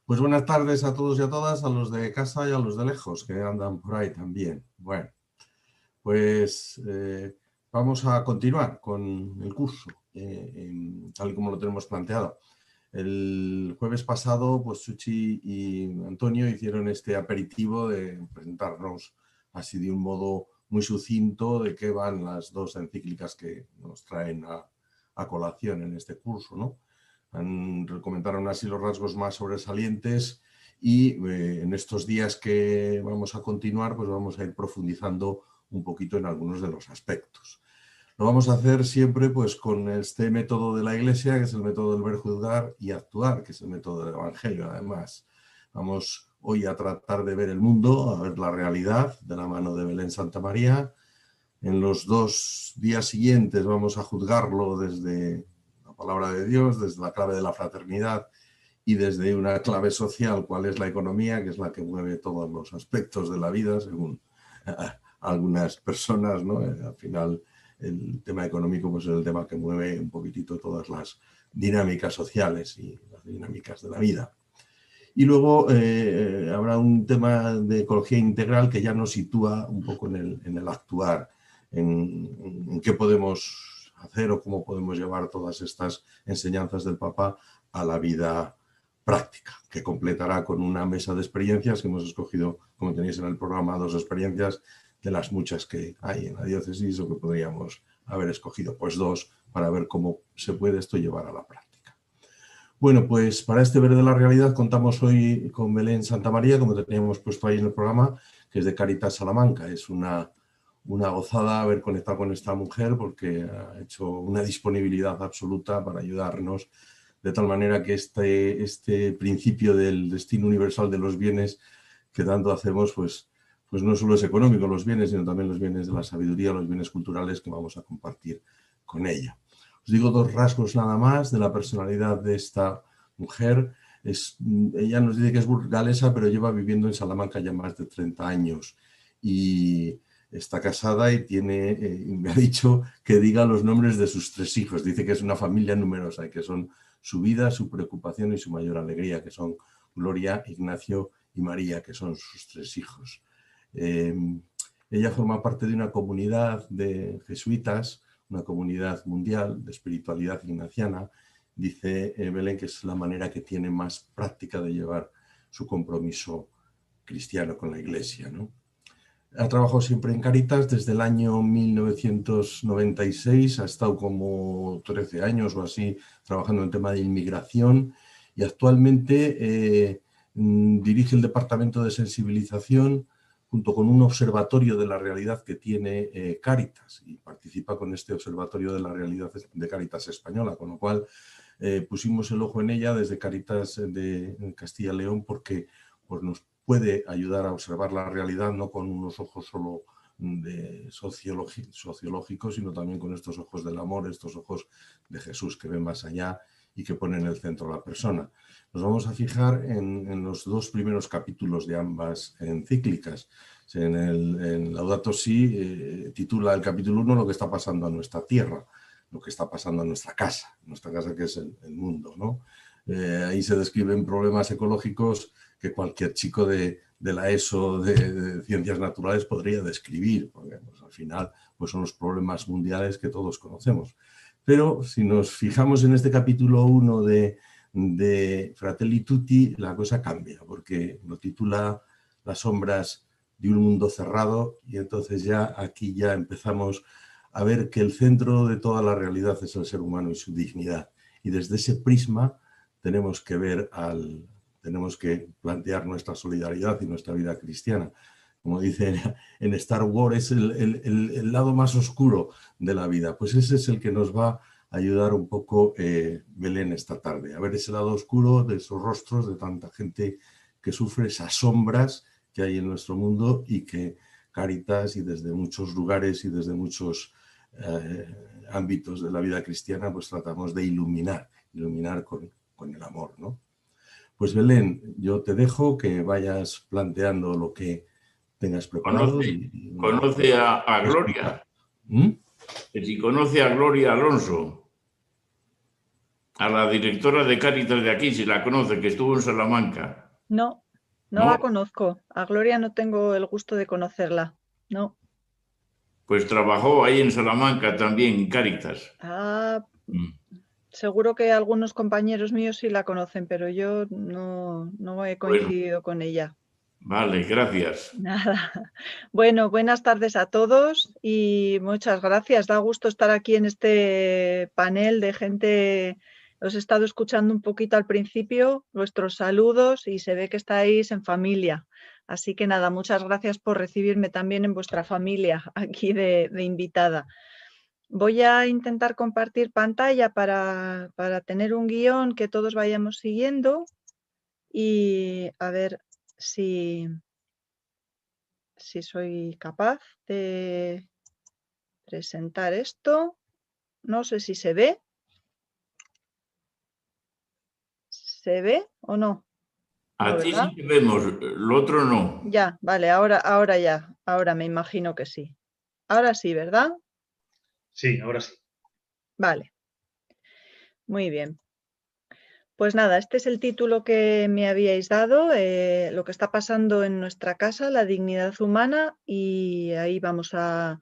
Pues buenas tardes a todos y a todas, a los de casa y a los de lejos, que andan por ahí también. Bueno, pues vamos a continuar con el curso, tal y como lo tenemos planteado. El jueves pasado, pues Chuchi y Antonio hicieron este aperitivo de presentarnos así de un modo muy sucinto de qué van las dos encíclicas que nos traen a colación en este curso, ¿no? Comentaron así los rasgos más sobresalientes y en estos días que vamos a continuar, pues vamos a ir profundizando un poquito en algunos de los aspectos. Lo vamos a hacer siempre pues con este método de la Iglesia, que es el método del ver, juzgar y actuar, que es el método del Evangelio. Además, vamos hoy a tratar de ver el mundo, a ver la realidad de la mano de Belén Santamaría. En los 2 días siguientes vamos a juzgarlo desde la palabra de Dios, desde la clave de la fraternidad y desde una clave social, cuál es la economía, que es la que mueve todos los aspectos de la vida, según algunas personas, ¿no? Al final, el tema económico pues, es el tema que mueve un poquitito todas las dinámicas sociales y las dinámicas de la vida. Y luego habrá un tema de ecología integral que ya nos sitúa un poco en el actuar, en qué podemos hacer o cómo podemos llevar todas estas enseñanzas del Papa a la vida práctica, que completará con una mesa de experiencias que hemos escogido, como tenéis en el programa, 2 experiencias de las muchas que hay en la diócesis o que podríamos haber escogido, pues 2, para ver cómo se puede esto llevar a la práctica. Bueno, pues para este Ver de la Realidad contamos hoy con Belén Santamaría, como teníamos puesto ahí en el programa, que es de Caritas Salamanca. Es una gozada haber conectado con esta mujer porque ha hecho una disponibilidad absoluta para ayudarnos, de tal manera que este principio del destino universal de los bienes que tanto hacemos, pues no solo es económico los bienes, sino también los bienes de la sabiduría, los bienes culturales que vamos a compartir con ella. Os digo 2 rasgos nada más de la personalidad de esta mujer. Ella nos dice que es burgalesa, pero lleva viviendo en Salamanca ya más de 30 años y está casada y me ha dicho que diga los nombres de sus 3 hijos. Dice que es una familia numerosa y que son su vida, su preocupación y su mayor alegría, que son Gloria, Ignacio y María, que son sus 3 hijos. Ella forma parte de una comunidad de jesuitas, una comunidad mundial de espiritualidad ignaciana. Dice Belén que es la manera que tiene más práctica de llevar su compromiso cristiano con la Iglesia, ¿no? Ha trabajado siempre en Caritas desde el año 1996, ha estado como 13 años o así trabajando en el tema de inmigración y actualmente dirige el departamento de sensibilización junto con un observatorio de la realidad que tiene Cáritas y participa con este observatorio de la realidad de Cáritas española, con lo cual pusimos el ojo en ella desde Cáritas de Castilla y León porque pues, nos puede ayudar a observar la realidad no con unos ojos solo sociológicos, sino también con estos ojos del amor, estos ojos de Jesús que ven más allá y que ponen en el centro a la persona. Nos vamos a fijar en los 2 primeros capítulos de ambas encíclicas. En Laudato Si titula el capítulo 1 lo que está pasando a nuestra tierra, lo que está pasando a nuestra casa que es el mundo, ¿no? Ahí se describen problemas ecológicos que cualquier chico de la ESO de Ciencias Naturales podría describir, porque pues, al final pues, son los problemas mundiales que todos conocemos. Pero si nos fijamos en este capítulo 1 de Fratelli Tutti, la cosa cambia, porque lo titula Las sombras de un mundo cerrado y entonces ya aquí ya empezamos a ver que el centro de toda la realidad es el ser humano y su dignidad. Y desde ese prisma tenemos que plantear nuestra solidaridad y nuestra vida cristiana. Como dice en Star Wars, es el lado más oscuro de la vida. Pues ese es el que nos va a ayudar un poco Belén esta tarde, a ver ese lado oscuro de esos rostros de tanta gente que sufre esas sombras que hay en nuestro mundo y que Cáritas y desde muchos lugares y desde muchos ámbitos de la vida cristiana pues tratamos de iluminar con el amor, ¿no? Pues Belén, yo te dejo que vayas planteando lo que tengas preparado. Conoce a Gloria. Que si conoce a Gloria Alonso. a la directora de Cáritas de aquí, si la conoce, que estuvo en Salamanca. No, no la conozco. A Gloria no tengo el gusto de conocerla. No. Pues trabajó ahí en Salamanca también, en Cáritas. Ah, seguro que algunos compañeros míos sí la conocen, pero yo no he coincidido con ella. Vale, gracias. Nada. Bueno, buenas tardes a todos y muchas gracias. Da gusto estar aquí en este panel de gente. Os he estado escuchando un poquito al principio, vuestros saludos y se ve que estáis en familia. Así que nada, muchas gracias por recibirme también en vuestra familia aquí de invitada. Voy a intentar compartir pantalla para tener un guión que todos vayamos siguiendo y a ver si soy capaz de presentar esto. No sé si se ve. ¿Se ve o no? A No, ti ¿verdad? sí que vemos, lo otro no. Ya, vale, ahora ya, ahora me imagino que sí. Ahora sí, ¿verdad? Sí, ahora sí. Vale. Muy bien. Pues nada, este es el título que me habíais dado, lo que está pasando en nuestra casa, la dignidad humana, y ahí vamos a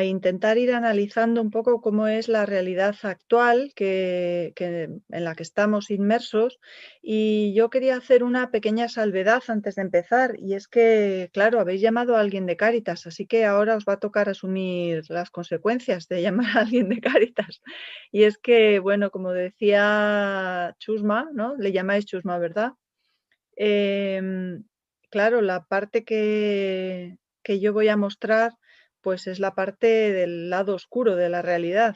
intentar ir analizando un poco cómo es la realidad actual en la que estamos inmersos. Y yo quería hacer una pequeña salvedad antes de empezar, y es que, claro, habéis llamado a alguien de Cáritas, así que ahora os va a tocar asumir las consecuencias de llamar a alguien de Cáritas. Y es que, bueno, como decía Chusma, ¿no? Le llamáis Chusma, ¿verdad? Claro, la parte que yo voy a mostrar pues es la parte del lado oscuro de la realidad,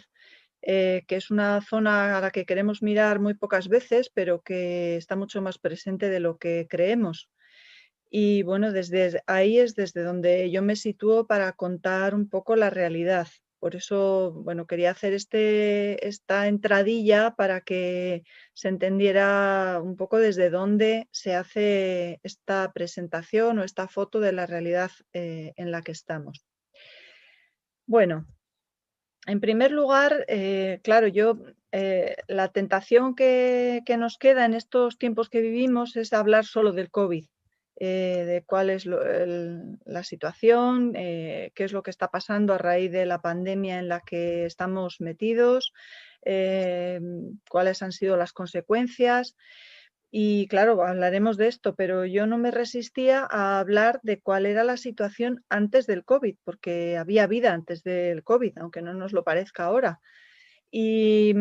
que es una zona a la que queremos mirar muy pocas veces, pero que está mucho más presente de lo que creemos. Y bueno, desde ahí es desde donde yo me sitúo para contar un poco la realidad. Por eso, bueno, quería hacer esta entradilla para que se entendiera un poco desde dónde se hace esta presentación o esta foto de la realidad en la que estamos. Bueno, en primer lugar, claro, la tentación que nos queda en estos tiempos que vivimos es hablar solo del COVID, de cuál es la situación, qué es lo que está pasando a raíz de la pandemia en la que estamos metidos, cuáles han sido las consecuencias. Y claro, hablaremos de esto, pero yo no me resistía a hablar de cuál era la situación antes del COVID, porque había vida antes del COVID, aunque no nos lo parezca ahora. Y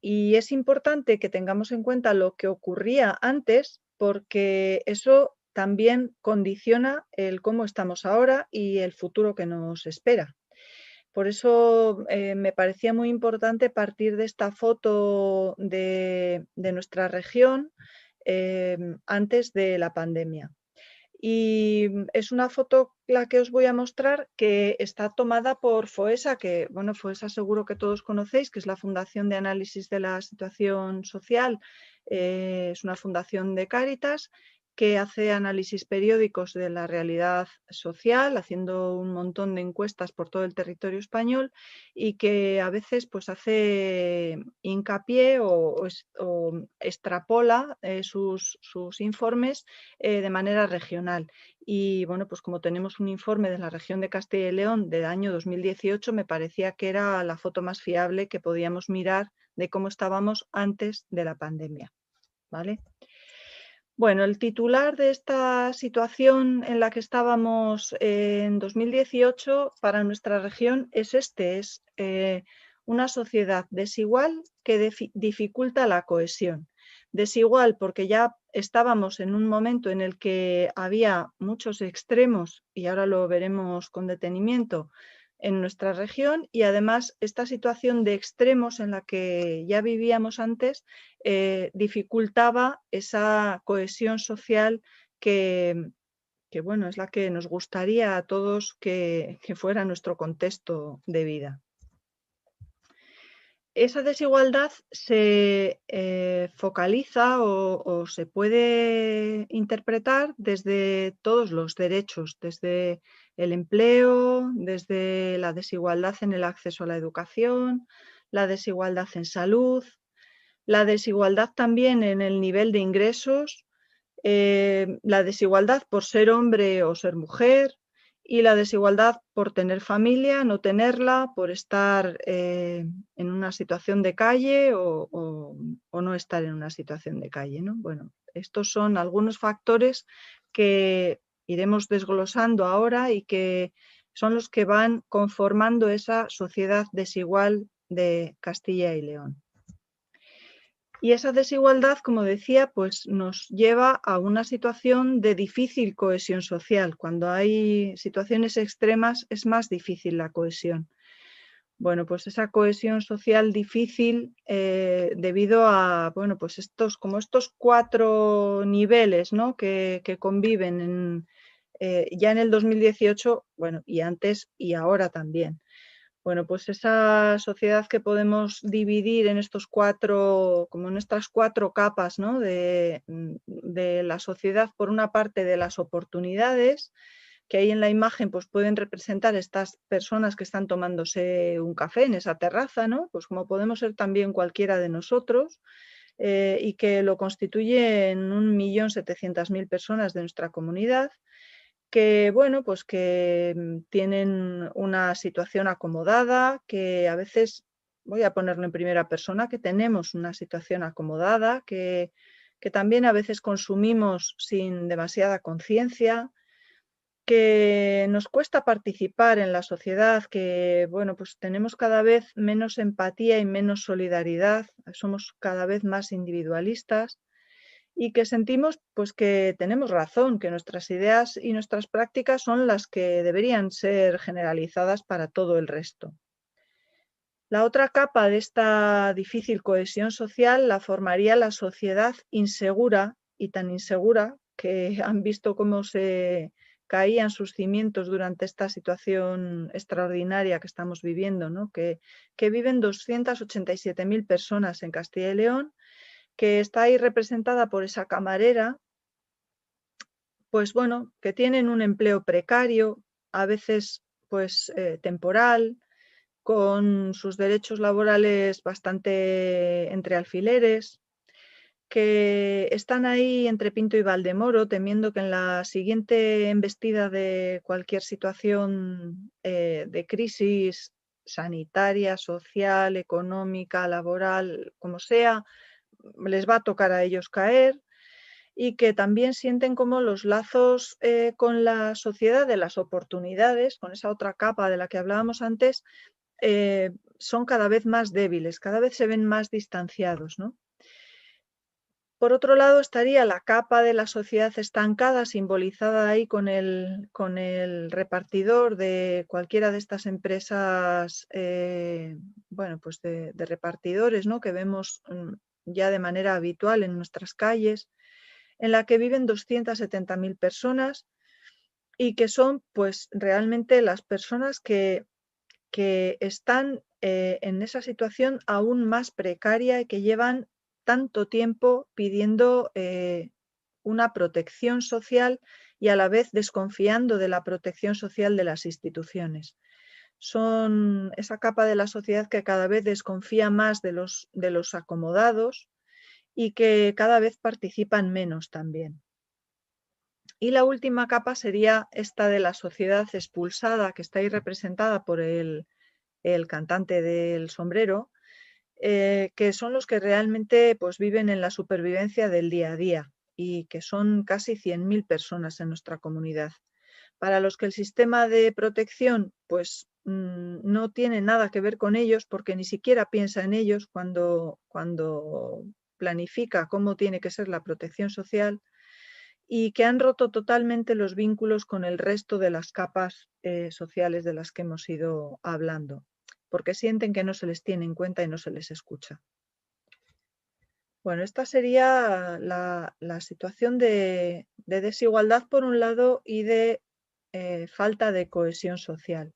es importante que tengamos en cuenta lo que ocurría antes, porque eso también condiciona el cómo estamos ahora y el futuro que nos espera. Por eso me parecía muy importante partir de esta foto de nuestra región antes de la pandemia. Y es una foto la que os voy a mostrar que está tomada por FOESA, que bueno, FOESA seguro que todos conocéis, que es la Fundación de Análisis de la Situación Social, es una fundación de Cáritas que hace análisis periódicos de la realidad social, haciendo un montón de encuestas por todo el territorio español y que a veces pues hace hincapié o extrapola sus informes de manera regional. Y bueno, pues como tenemos un informe de la región de Castilla y León del año 2018, me parecía que era la foto más fiable que podíamos mirar de cómo estábamos antes de la pandemia. ¿Vale? Bueno, el titular de esta situación en la que estábamos en 2018 para nuestra región es una sociedad desigual que dificulta la cohesión. Desigual porque ya estábamos en un momento en el que había muchos extremos, y ahora lo veremos con detenimiento, en nuestra región, y además esta situación de extremos en la que ya vivíamos antes dificultaba esa cohesión social que bueno, es la que nos gustaría a todos que fuera nuestro contexto de vida. Esa desigualdad se focaliza o se puede interpretar desde todos los derechos, desde el empleo, desde la desigualdad en el acceso a la educación, la desigualdad en salud, La desigualdad también en el nivel de ingresos, la desigualdad por ser hombre o ser mujer y la desigualdad por tener familia, no tenerla, por estar en una situación de calle o no estar en una situación de calle, ¿no? Bueno, estos son algunos factores que iremos desglosando ahora y que son los que van conformando esa sociedad desigual de Castilla y León. Y esa desigualdad, como decía, pues nos lleva a una situación de difícil cohesión social. Cuando hay situaciones extremas es más difícil la cohesión. Bueno, pues esa cohesión social difícil debido a, bueno, pues estos 4 niveles, ¿no? que conviven ya en el 2018, bueno, y antes y ahora también. Bueno, pues esa sociedad que podemos dividir en estos 4, como en estas 4 capas, ¿no? de la sociedad, por una parte de las oportunidades, que ahí en la imagen pues pueden representar estas personas que están tomándose un café en esa terraza, ¿no? Pues como podemos ser también cualquiera de nosotros, y que lo constituyen 1.700.000 personas de nuestra comunidad, que bueno, pues que tienen una situación acomodada, que a veces, voy a ponerlo en primera persona, que tenemos una situación acomodada, que también a veces consumimos sin demasiada conciencia, que nos cuesta participar en la sociedad, que bueno, pues tenemos cada vez menos empatía y menos solidaridad, somos cada vez más individualistas y que sentimos pues que tenemos razón, que nuestras ideas y nuestras prácticas son las que deberían ser generalizadas para todo el resto. La otra capa de esta difícil cohesión social la formaría la sociedad insegura, y tan insegura que han visto cómo se caían sus cimientos durante esta situación extraordinaria que estamos viviendo, ¿no? que viven 287.000 personas en Castilla y León, que está ahí representada por esa camarera, pues bueno, que tienen un empleo precario, a veces pues temporal, con sus derechos laborales bastante entre alfileres, que están ahí entre Pinto y Valdemoro, temiendo que en la siguiente embestida de cualquier situación de crisis sanitaria, social, económica, laboral, como sea, les va a tocar a ellos caer, y que también sienten como los lazos con la sociedad de las oportunidades, con esa otra capa de la que hablábamos antes, son cada vez más débiles, cada vez se ven más distanciados, ¿no? Por otro lado estaría la capa de la sociedad estancada, simbolizada ahí con el repartidor de cualquiera de estas empresas, bueno, pues de repartidores, ¿no? que vemos ya de manera habitual en nuestras calles, en la que viven 270.000 personas y que son pues realmente las personas que están en esa situación aún más precaria y que llevan tanto tiempo pidiendo una protección social y a la vez desconfiando de la protección social de las instituciones. Son esa capa de la sociedad que cada vez desconfía más de los acomodados y que cada vez participan menos también. Y la última capa sería esta de la sociedad expulsada, que está ahí representada por el cantante del sombrero, que son los que realmente pues, viven en la supervivencia del día a día y que son casi 100.000 personas en nuestra comunidad, para los que el sistema de protección pues, no tiene nada que ver con ellos porque ni siquiera piensa en ellos cuando planifica cómo tiene que ser la protección social, y que han roto totalmente los vínculos con el resto de las capas sociales de las que hemos ido hablando, porque sienten que no se les tiene en cuenta y no se les escucha. Bueno, esta sería la situación de desigualdad por un lado y de falta de cohesión social.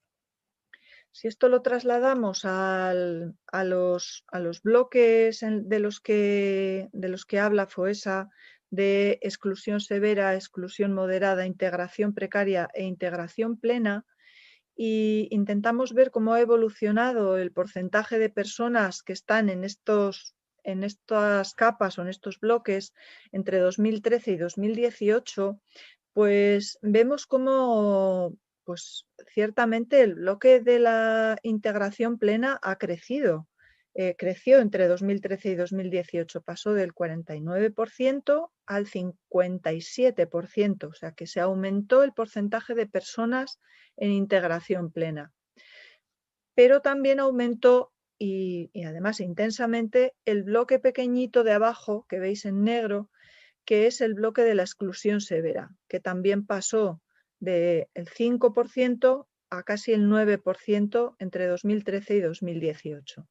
Si esto lo trasladamos a los bloques de los que habla FOESA, de exclusión severa, exclusión moderada, integración precaria e integración plena, y intentamos ver cómo ha evolucionado el porcentaje de personas que están en estos en estas capas o en estos bloques entre 2013 y 2018, pues vemos cómo pues, ciertamente el bloque de la integración plena ha crecido. Creció entre 2013 y 2018, pasó del 49% al 57%, o sea que se aumentó el porcentaje de personas en integración plena. Pero también aumentó y además intensamente el bloque pequeñito de abajo que veis en negro, que es el bloque de la exclusión severa, que también pasó del 5% a casi el 9% entre 2013 y 2018.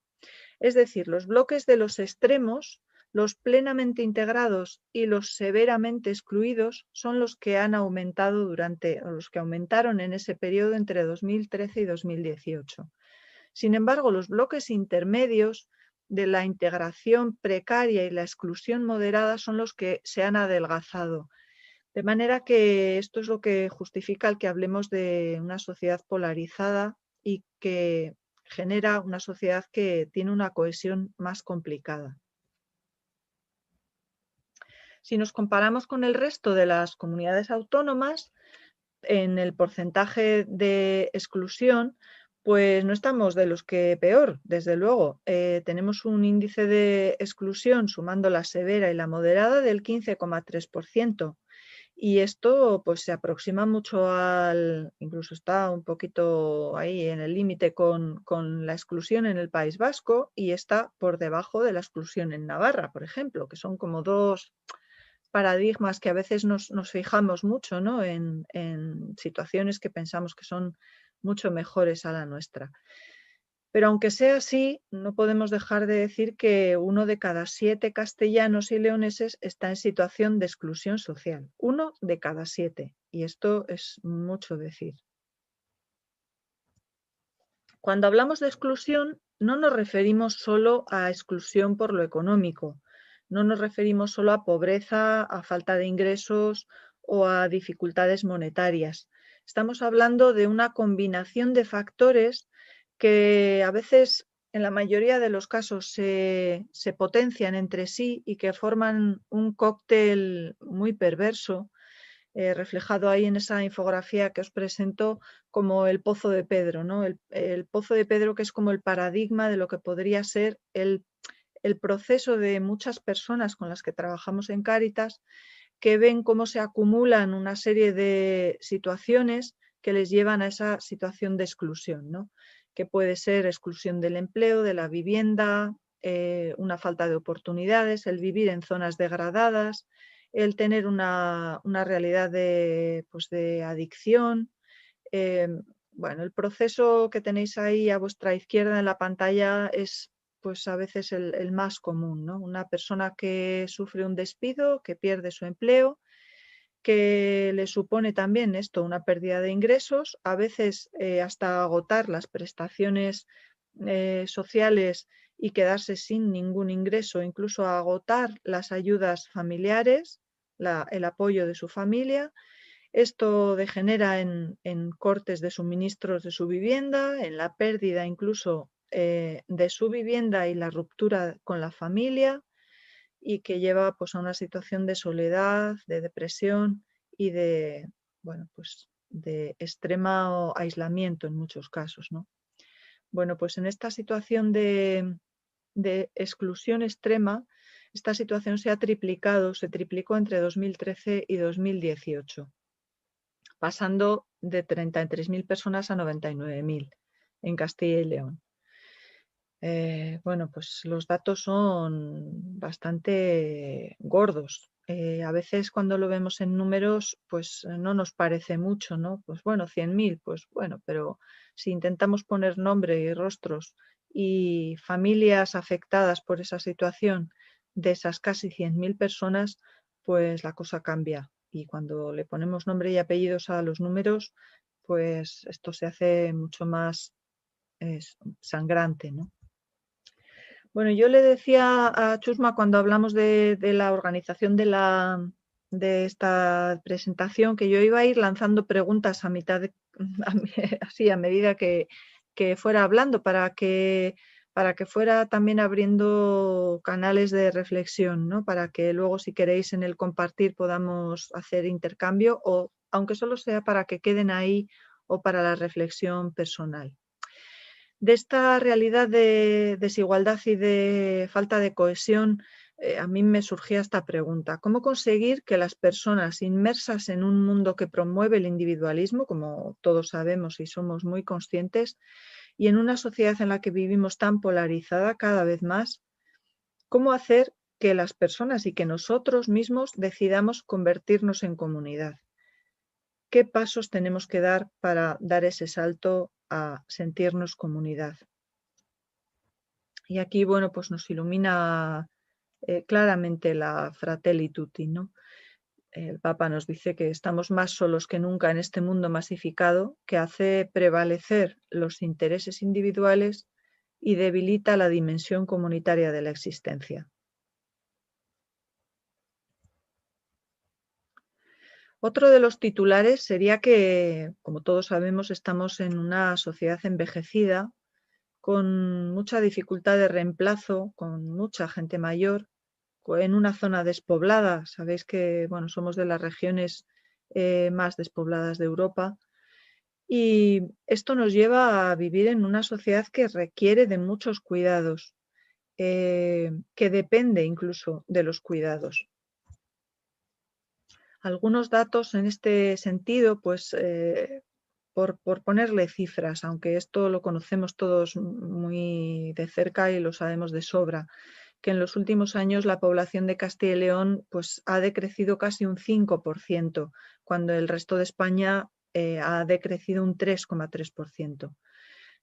Es decir, los bloques de los extremos, los plenamente integrados y los severamente excluidos son los que han aumentado o los que aumentaron en ese periodo entre 2013 y 2018. Sin embargo, los bloques intermedios de la integración precaria y la exclusión moderada son los que se han adelgazado. De manera que esto es lo que justifica el que hablemos de una sociedad polarizada y que genera una sociedad que tiene una cohesión más complicada. Si nos comparamos con el resto de las comunidades autónomas, en el porcentaje de exclusión, pues no estamos de los que peor, desde luego. Tenemos un índice de exclusión, sumando la severa y la moderada, del 15,3%. Y esto pues se aproxima mucho incluso está un poquito ahí en el límite con la exclusión en el País Vasco y está por debajo de la exclusión en Navarra, por ejemplo, que son como dos paradigmas que a veces nos fijamos mucho, ¿no? en situaciones que pensamos que son mucho mejores a la nuestra. Pero aunque sea así, no podemos dejar de decir que 1 de cada 7 castellanos y leoneses está en situación de exclusión social. 1 de cada 7. Y esto es mucho decir. Cuando hablamos de exclusión, no nos referimos solo a exclusión por lo económico. No nos referimos solo a pobreza, a falta de ingresos o a dificultades monetarias. Estamos hablando de una combinación de factores que a veces, en la mayoría de los casos, se potencian entre sí y que forman un cóctel muy perverso, reflejado ahí en esa infografía que os presento como el Pozo de Pedro, ¿no? El Pozo de Pedro, que es como el paradigma de lo que podría ser el proceso de muchas personas con las que trabajamos en Cáritas, que ven cómo se acumulan una serie de situaciones que les llevan a esa situación de exclusión, ¿no? Que puede ser exclusión del empleo, de la vivienda, una falta de oportunidades, el vivir en zonas degradadas, el tener una realidad pues de adicción. Bueno, el proceso que tenéis ahí a vuestra izquierda en la pantalla es pues a veces el más común, ¿no? Una persona que sufre un despido, que pierde su empleo, que le supone también esto una pérdida de ingresos, a veces hasta agotar las prestaciones sociales y quedarse sin ningún ingreso, incluso agotar las ayudas familiares, el apoyo de su familia. Esto degenera en cortes de suministros de su vivienda, en la pérdida incluso de su vivienda y la ruptura con la familia, y que lleva pues, a una situación de soledad, de depresión y de, bueno, pues, de extremo aislamiento en muchos casos, ¿no? Bueno, pues en esta situación de exclusión extrema, esta situación se triplicó entre 2013 y 2018, pasando de 33.000 personas a 99.000 en Castilla y León. Bueno, pues los datos son bastante gordos. A veces cuando lo vemos en números, pues no nos parece mucho, ¿no? Pues bueno, 100.000, pues bueno, pero si intentamos poner nombre y rostros y familias afectadas por esa situación de esas casi 100.000 personas, pues la cosa cambia. Y cuando le ponemos nombre y apellidos a los números, pues esto se hace mucho más sangrante, ¿no? Bueno, yo le decía a Chusma cuando hablamos de la organización de esta presentación que yo iba a ir lanzando preguntas así a medida que fuera hablando para que para que fuera también abriendo canales de reflexión, ¿no? Para que luego, si queréis, en el compartir podamos hacer intercambio, o aunque solo sea para que queden ahí o para la reflexión personal. De esta realidad de desigualdad y de falta de cohesión, a mí me surgía esta pregunta: ¿cómo conseguir que las personas inmersas en un mundo que promueve el individualismo, como todos sabemos y somos muy conscientes, y en una sociedad en la que vivimos tan polarizada cada vez más, cómo hacer que las personas y que nosotros mismos decidamos convertirnos en comunidad? ¿Qué pasos tenemos que dar para dar ese salto a sentirnos comunidad? Y aquí, bueno, pues nos ilumina claramente la Fratelli Tutti, ¿no? El Papa nos dice que estamos más solos que nunca en este mundo masificado, que hace prevalecer los intereses individuales y debilita la dimensión comunitaria de la existencia. Otro de los titulares sería que, como todos sabemos, estamos en una sociedad envejecida, con mucha dificultad de reemplazo, con mucha gente mayor, en una zona despoblada. Sabéis que, bueno, somos de las regiones más despobladas de Europa, y esto nos lleva a vivir en una sociedad que requiere de muchos cuidados, que depende incluso de los cuidados. Algunos datos en este sentido, pues por ponerle cifras, aunque esto lo conocemos todos muy de cerca y lo sabemos de sobra, que en los últimos años la población de Castilla y León pues, ha decrecido casi un 5%, cuando el resto de España ha decrecido un 3,3%.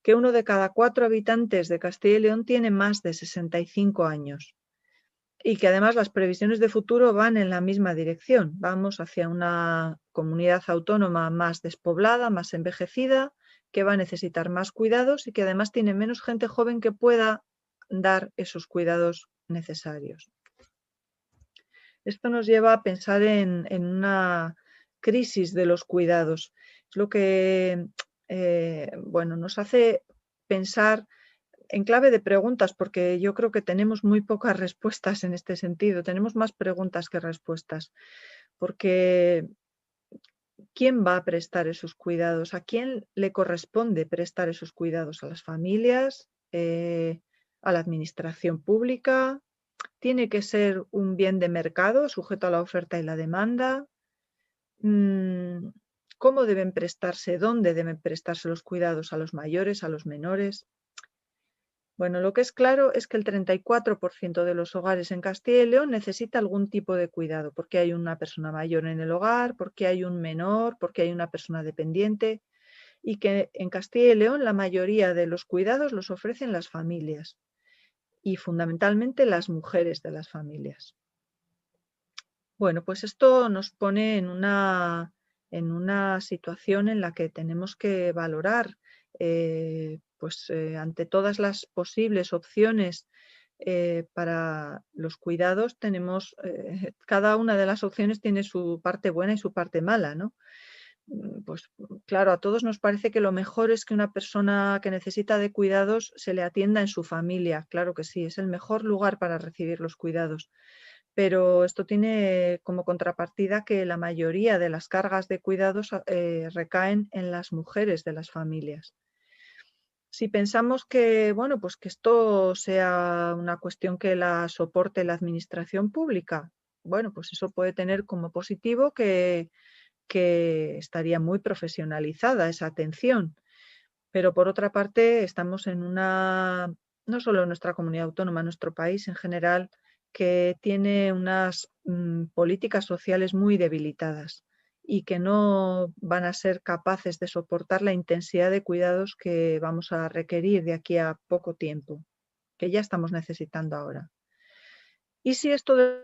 Que 1 de cada 4 habitantes de Castilla y León tiene más de 65 años. Y que además las previsiones de futuro van en la misma dirección. Vamos hacia una comunidad autónoma más despoblada, más envejecida, que va a necesitar más cuidados y que además tiene menos gente joven que pueda dar esos cuidados necesarios. Esto nos lleva a pensar en una crisis de los cuidados. Es lo que bueno, nos hace pensar en clave de preguntas, porque yo creo que tenemos muy pocas respuestas en este sentido. Tenemos más preguntas que respuestas, porque ¿quién va a prestar esos cuidados? ¿A quién le corresponde prestar esos cuidados? ¿A las familias? ¿A la administración pública? ¿Tiene que ser un bien de mercado sujeto a la oferta y la demanda? ¿Cómo deben prestarse? ¿Dónde deben prestarse los cuidados? ¿A los mayores? ¿A los menores? Bueno, lo que es claro es que el 34% de los hogares en Castilla y León necesita algún tipo de cuidado, porque hay una persona mayor en el hogar, porque hay un menor, porque hay una persona dependiente, y que en Castilla y León la mayoría de los cuidados los ofrecen las familias y fundamentalmente las mujeres de las familias. Bueno, pues esto nos pone en una situación en la que tenemos que valorar, ante todas las posibles opciones para los cuidados, tenemos, cada una de las opciones tiene su parte buena y su parte mala, ¿no? Pues claro, a todos nos parece que lo mejor es que una persona que necesita de cuidados se le atienda en su familia. Claro que sí, es el mejor lugar para recibir los cuidados. Pero esto tiene como contrapartida que la mayoría de las cargas de cuidados recaen en las mujeres de las familias. Si pensamos que, bueno, pues que esto sea una cuestión que la soporte la administración pública, bueno, pues eso puede tener como positivo que estaría muy profesionalizada esa atención. Pero por otra parte, estamos en no solo en nuestra comunidad autónoma, en nuestro país en general, que tiene unas políticas sociales muy debilitadas y que no van a ser capaces de soportar la intensidad de cuidados que vamos a requerir de aquí a poco tiempo, que ya estamos necesitando ahora. ¿Y si esto de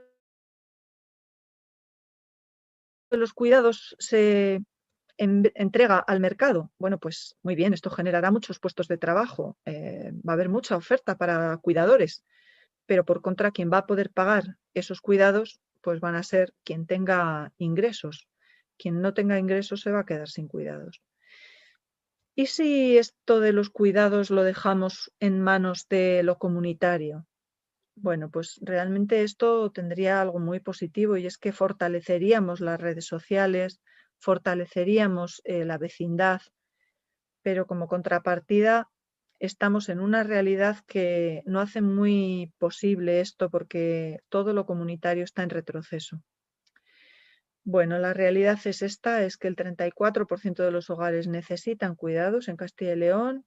los cuidados se entrega al mercado? Bueno, pues muy bien, esto generará muchos puestos de trabajo, va a haber mucha oferta para cuidadores, pero por contra, quien va a poder pagar esos cuidados, pues van a ser quien tenga ingresos. Quien no tenga ingresos se va a quedar sin cuidados. ¿Y si esto de los cuidados lo dejamos en manos de lo comunitario? Bueno, pues realmente esto tendría algo muy positivo y es que fortaleceríamos las redes sociales, fortaleceríamos la vecindad, pero como contrapartida estamos en una realidad que no hace muy posible esto porque todo lo comunitario está en retroceso. Bueno, la realidad es esta, es que el 34% de los hogares necesitan cuidados en Castilla y León,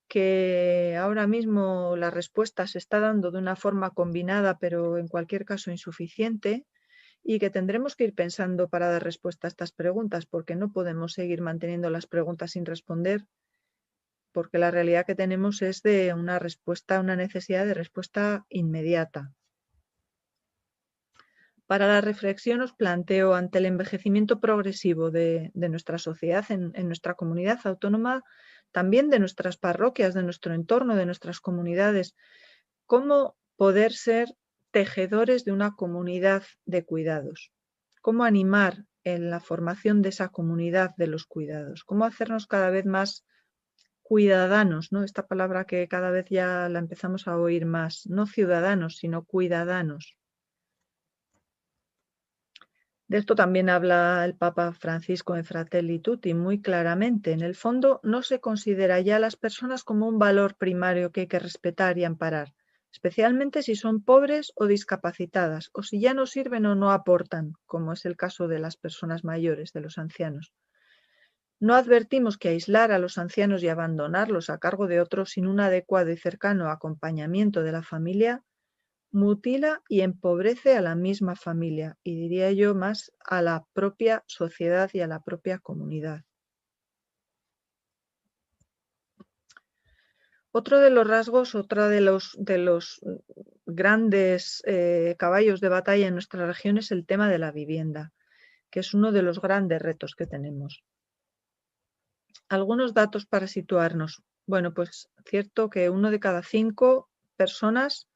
que ahora mismo la respuesta se está dando de una forma combinada, pero en cualquier caso insuficiente, y que tendremos que ir pensando para dar respuesta a estas preguntas, porque no podemos seguir manteniendo las preguntas sin responder, porque la realidad que tenemos es de una respuesta, una necesidad de respuesta inmediata. Para la reflexión os planteo, ante el envejecimiento progresivo de nuestra sociedad, en nuestra comunidad autónoma, también de nuestras parroquias, de nuestro entorno, de nuestras comunidades, cómo poder ser tejedores de una comunidad de cuidados, cómo animar en la formación de esa comunidad de los cuidados, cómo hacernos cada vez más cuidadanos, ¿no? Esta palabra que cada vez ya la empezamos a oír más, no ciudadanos, sino cuidadanos. De esto también habla el Papa Francisco en Fratelli Tutti muy claramente. En el fondo, no se considera ya a las personas como un valor primario que hay que respetar y amparar, especialmente si son pobres o discapacitadas, o si ya no sirven o no aportan, como es el caso de las personas mayores, de los ancianos. No advertimos que aislar a los ancianos y abandonarlos a cargo de otros sin un adecuado y cercano acompañamiento de la familia mutila y empobrece a la misma familia y, diría yo, más a la propia sociedad y a la propia comunidad. Otro de los rasgos, otro de los grandes caballos de batalla en nuestra región es el tema de la vivienda, que es uno de los grandes retos que tenemos. Algunos datos para situarnos. Bueno, pues cierto que 1 de cada 5 personas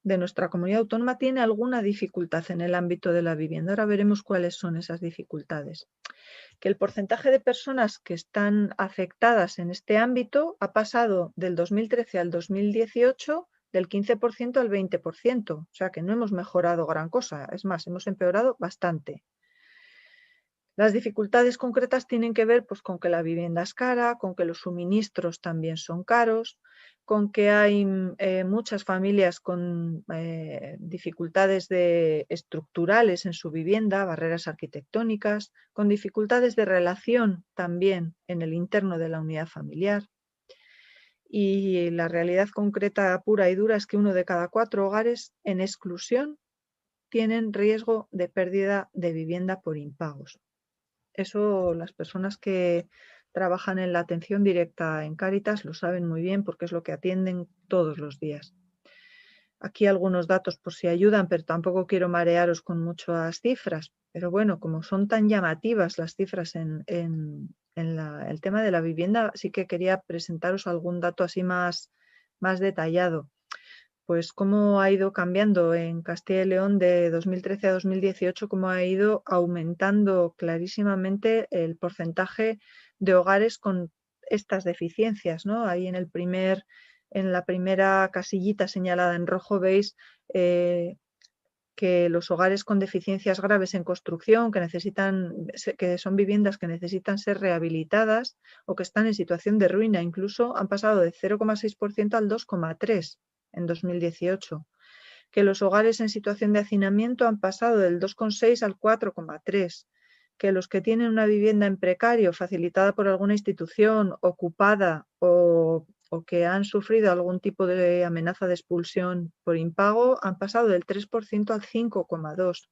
de nuestra comunidad autónoma tiene alguna dificultad en el ámbito de la vivienda. Ahora veremos cuáles son esas dificultades. Que el porcentaje de personas que están afectadas en este ámbito ha pasado del 2013 al 2018 del 15% al 20%, o sea que no hemos mejorado gran cosa, es más, hemos empeorado bastante. Las dificultades concretas tienen que ver pues, con que la vivienda es cara, con que los suministros también son caros, con que hay muchas familias con dificultades estructurales en su vivienda, barreras arquitectónicas, con dificultades de relación también en el interno de la unidad familiar. Y la realidad concreta pura y dura es que 1 de cada 4 hogares en exclusión tienen riesgo de pérdida de vivienda por impagos. Eso las personas que trabajan en la atención directa en Cáritas lo saben muy bien porque es lo que atienden todos los días. Aquí algunos datos por si ayudan, pero tampoco quiero marearos con muchas cifras. Pero bueno, como son tan llamativas las cifras en el tema de la vivienda, sí que quería presentaros algún dato así más detallado. Pues cómo ha ido cambiando en Castilla y León de 2013 a 2018, cómo ha ido aumentando clarísimamente el porcentaje de hogares con estas deficiencias, ¿no? Ahí en la primera casillita señalada en rojo veis que los hogares con deficiencias graves en construcción, que son viviendas que necesitan ser rehabilitadas o que están en situación de ruina, incluso han pasado de 0,6% al 2,3% en 2018, que los hogares en situación de hacinamiento han pasado del 2,6 al 4,3, que los que tienen una vivienda en precario facilitada por alguna institución ocupada o que han sufrido algún tipo de amenaza de expulsión por impago han pasado del 3% al 5,2,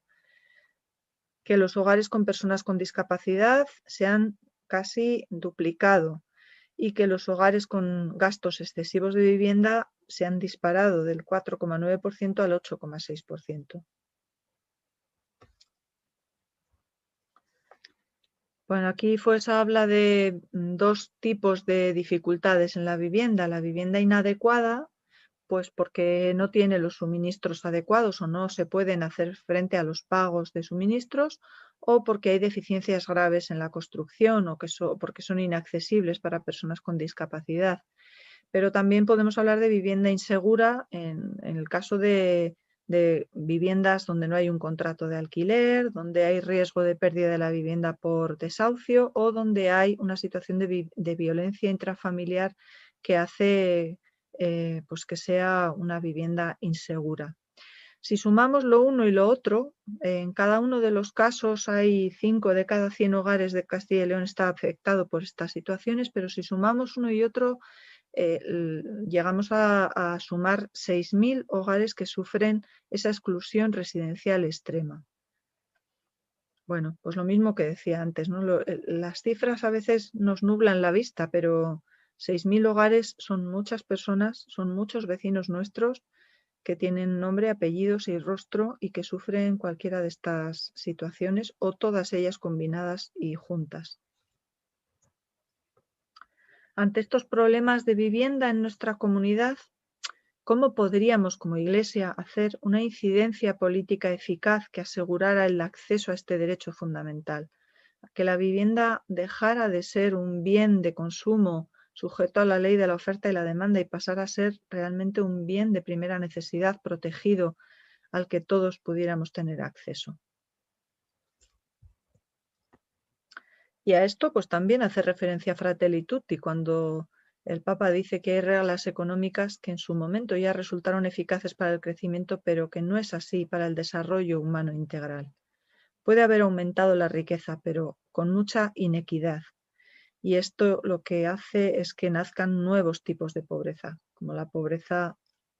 que los hogares con personas con discapacidad se han casi duplicado y que los hogares con gastos excesivos de vivienda se han disparado del 4,9% al 8,6%. Bueno, aquí habla de 2 tipos de dificultades en la vivienda inadecuada, pues porque no tiene los suministros adecuados o no se pueden hacer frente a los pagos de suministros, o porque hay deficiencias graves en la construcción o porque son inaccesibles para personas con discapacidad. Pero también podemos hablar de vivienda insegura en el caso de viviendas donde no hay un contrato de alquiler, donde hay riesgo de pérdida de la vivienda por desahucio o donde hay una situación de violencia intrafamiliar que hace pues que sea una vivienda insegura. Si sumamos lo uno y lo otro, en cada uno de los casos hay 5 de cada 100 hogares de Castilla y León está afectado por estas situaciones, pero si sumamos uno y otro, llegamos a sumar 6.000 hogares que sufren esa exclusión residencial extrema. Bueno, pues lo mismo que decía antes, ¿no? Las cifras a veces nos nublan la vista, pero 6.000 hogares son muchas personas, son muchos vecinos nuestros que tienen nombre, apellidos y rostro y que sufren cualquiera de estas situaciones o todas ellas combinadas y juntas. Ante estos problemas de vivienda en nuestra comunidad, ¿cómo podríamos como Iglesia hacer una incidencia política eficaz que asegurara el acceso a este derecho fundamental? Que la vivienda dejara de ser un bien de consumo sujeto a la ley de la oferta y la demanda y pasara a ser realmente un bien de primera necesidad protegido al que todos pudiéramos tener acceso. Y a esto pues también hace referencia Fratelli Tutti cuando el Papa dice que hay reglas económicas que en su momento ya resultaron eficaces para el crecimiento, pero que no es así para el desarrollo humano integral. Puede haber aumentado la riqueza, pero con mucha inequidad. Y esto lo que hace es que nazcan nuevos tipos de pobreza, como la pobreza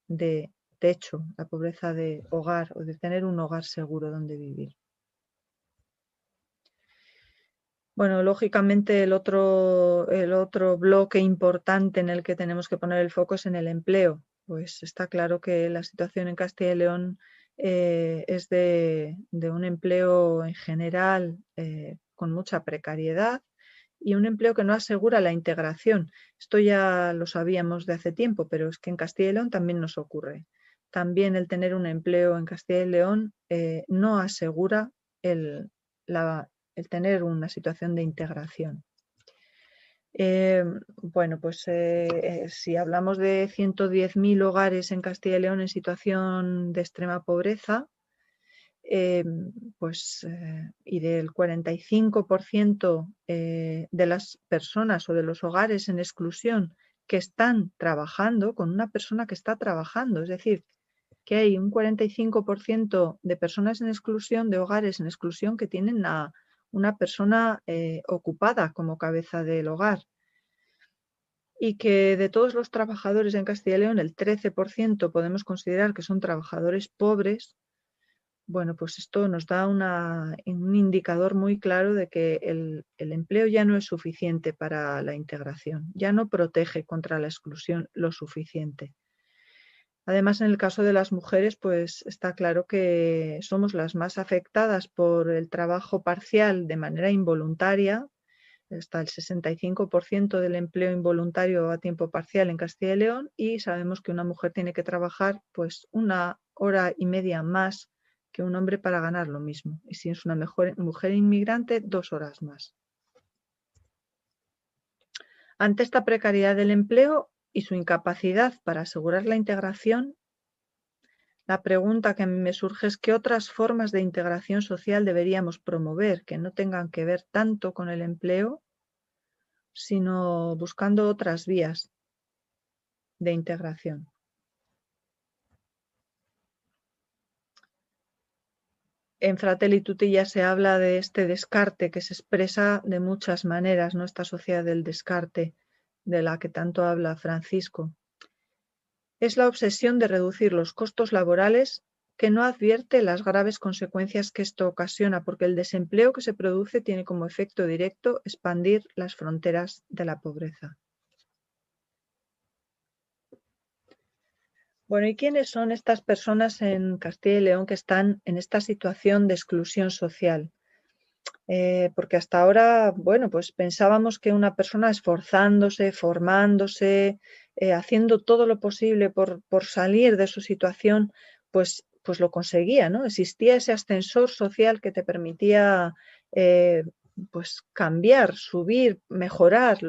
de techo, la pobreza de hogar o de tener un hogar seguro donde vivir. Bueno, lógicamente el otro bloque importante en el que tenemos que poner el foco es en el empleo. Pues está claro que la situación en Castilla y León es de un empleo en general con mucha precariedad y un empleo que no asegura la integración. Esto ya lo sabíamos de hace tiempo, pero es que en Castilla y León también nos ocurre. También el tener un empleo en Castilla y León no asegura el tener una situación de integración. Bueno, pues si hablamos de 110.000 hogares en Castilla y León en situación de extrema pobreza, y del 45% de las personas o de los hogares en exclusión que están trabajando, con una persona que está trabajando, es decir, que hay un 45% de personas en exclusión, de hogares en exclusión que tienen a una persona ocupada como cabeza del hogar. Y que de todos los trabajadores en Castilla y León, el 13% podemos considerar que son trabajadores pobres. Bueno, pues esto nos da un indicador muy claro de que el empleo ya no es suficiente para la integración, ya no protege contra la exclusión lo suficiente. Además, en el caso de las mujeres, pues está claro que somos las más afectadas por el trabajo parcial de manera involuntaria. Está el 65% del empleo involuntario a tiempo parcial en Castilla y León y sabemos que una mujer tiene que trabajar pues 1 hora y media más que un hombre para ganar lo mismo. Y si es una mujer inmigrante, 2 horas más. Ante esta precariedad del empleo y su incapacidad para asegurar la integración, la pregunta que a mí me surge es qué otras formas de integración social deberíamos promover que no tengan que ver tanto con el empleo, sino buscando otras vías de integración. En Fratelli Tutti ya se habla de este descarte que se expresa de muchas maneras, ¿no? Esta sociedad del descarte de la que tanto habla Francisco. Es la obsesión de reducir los costos laborales que no advierte las graves consecuencias que esto ocasiona, porque el desempleo que se produce tiene como efecto directo expandir las fronteras de la pobreza. Bueno, ¿y quiénes son estas personas en Castilla y León que están en esta situación de exclusión social? Porque hasta ahora, bueno, pues pensábamos que una persona esforzándose, formándose, haciendo todo lo posible por salir de su situación, pues lo conseguía, ¿no? Existía ese ascensor social que te permitía pues cambiar, subir, mejorar,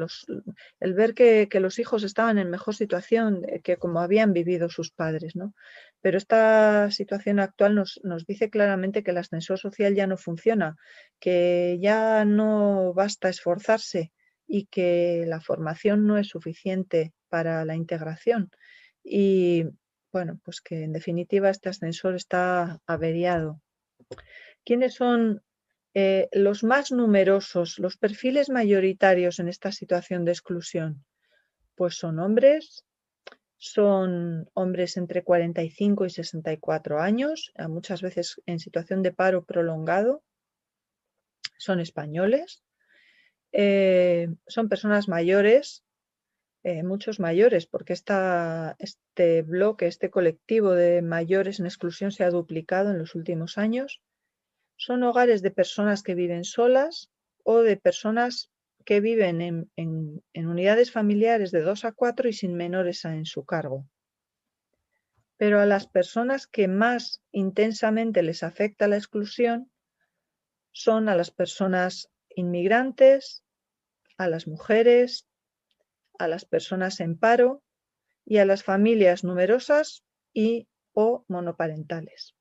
el ver que los hijos estaban en mejor situación que como habían vivido sus padres, ¿no? Pero esta situación actual nos dice claramente que el ascensor social ya no funciona, que ya no basta esforzarse y que la formación no es suficiente para la integración. Y bueno, pues que en definitiva este ascensor está averiado. ¿Quiénes son los más numerosos, los perfiles mayoritarios en esta situación de exclusión? Pues son hombres entre 45 y 64 años, muchas veces en situación de paro prolongado, son españoles, son personas mayores, muchos mayores, porque este bloque, este colectivo de mayores en exclusión se ha duplicado en los últimos años. Son hogares de personas que viven solas o de personas que viven en unidades familiares de 2 a 4 y sin menores en su cargo. Pero a las personas que más intensamente les afecta la exclusión son a las personas inmigrantes, a las mujeres, a las personas en paro y a las familias numerosas y o monoparentales.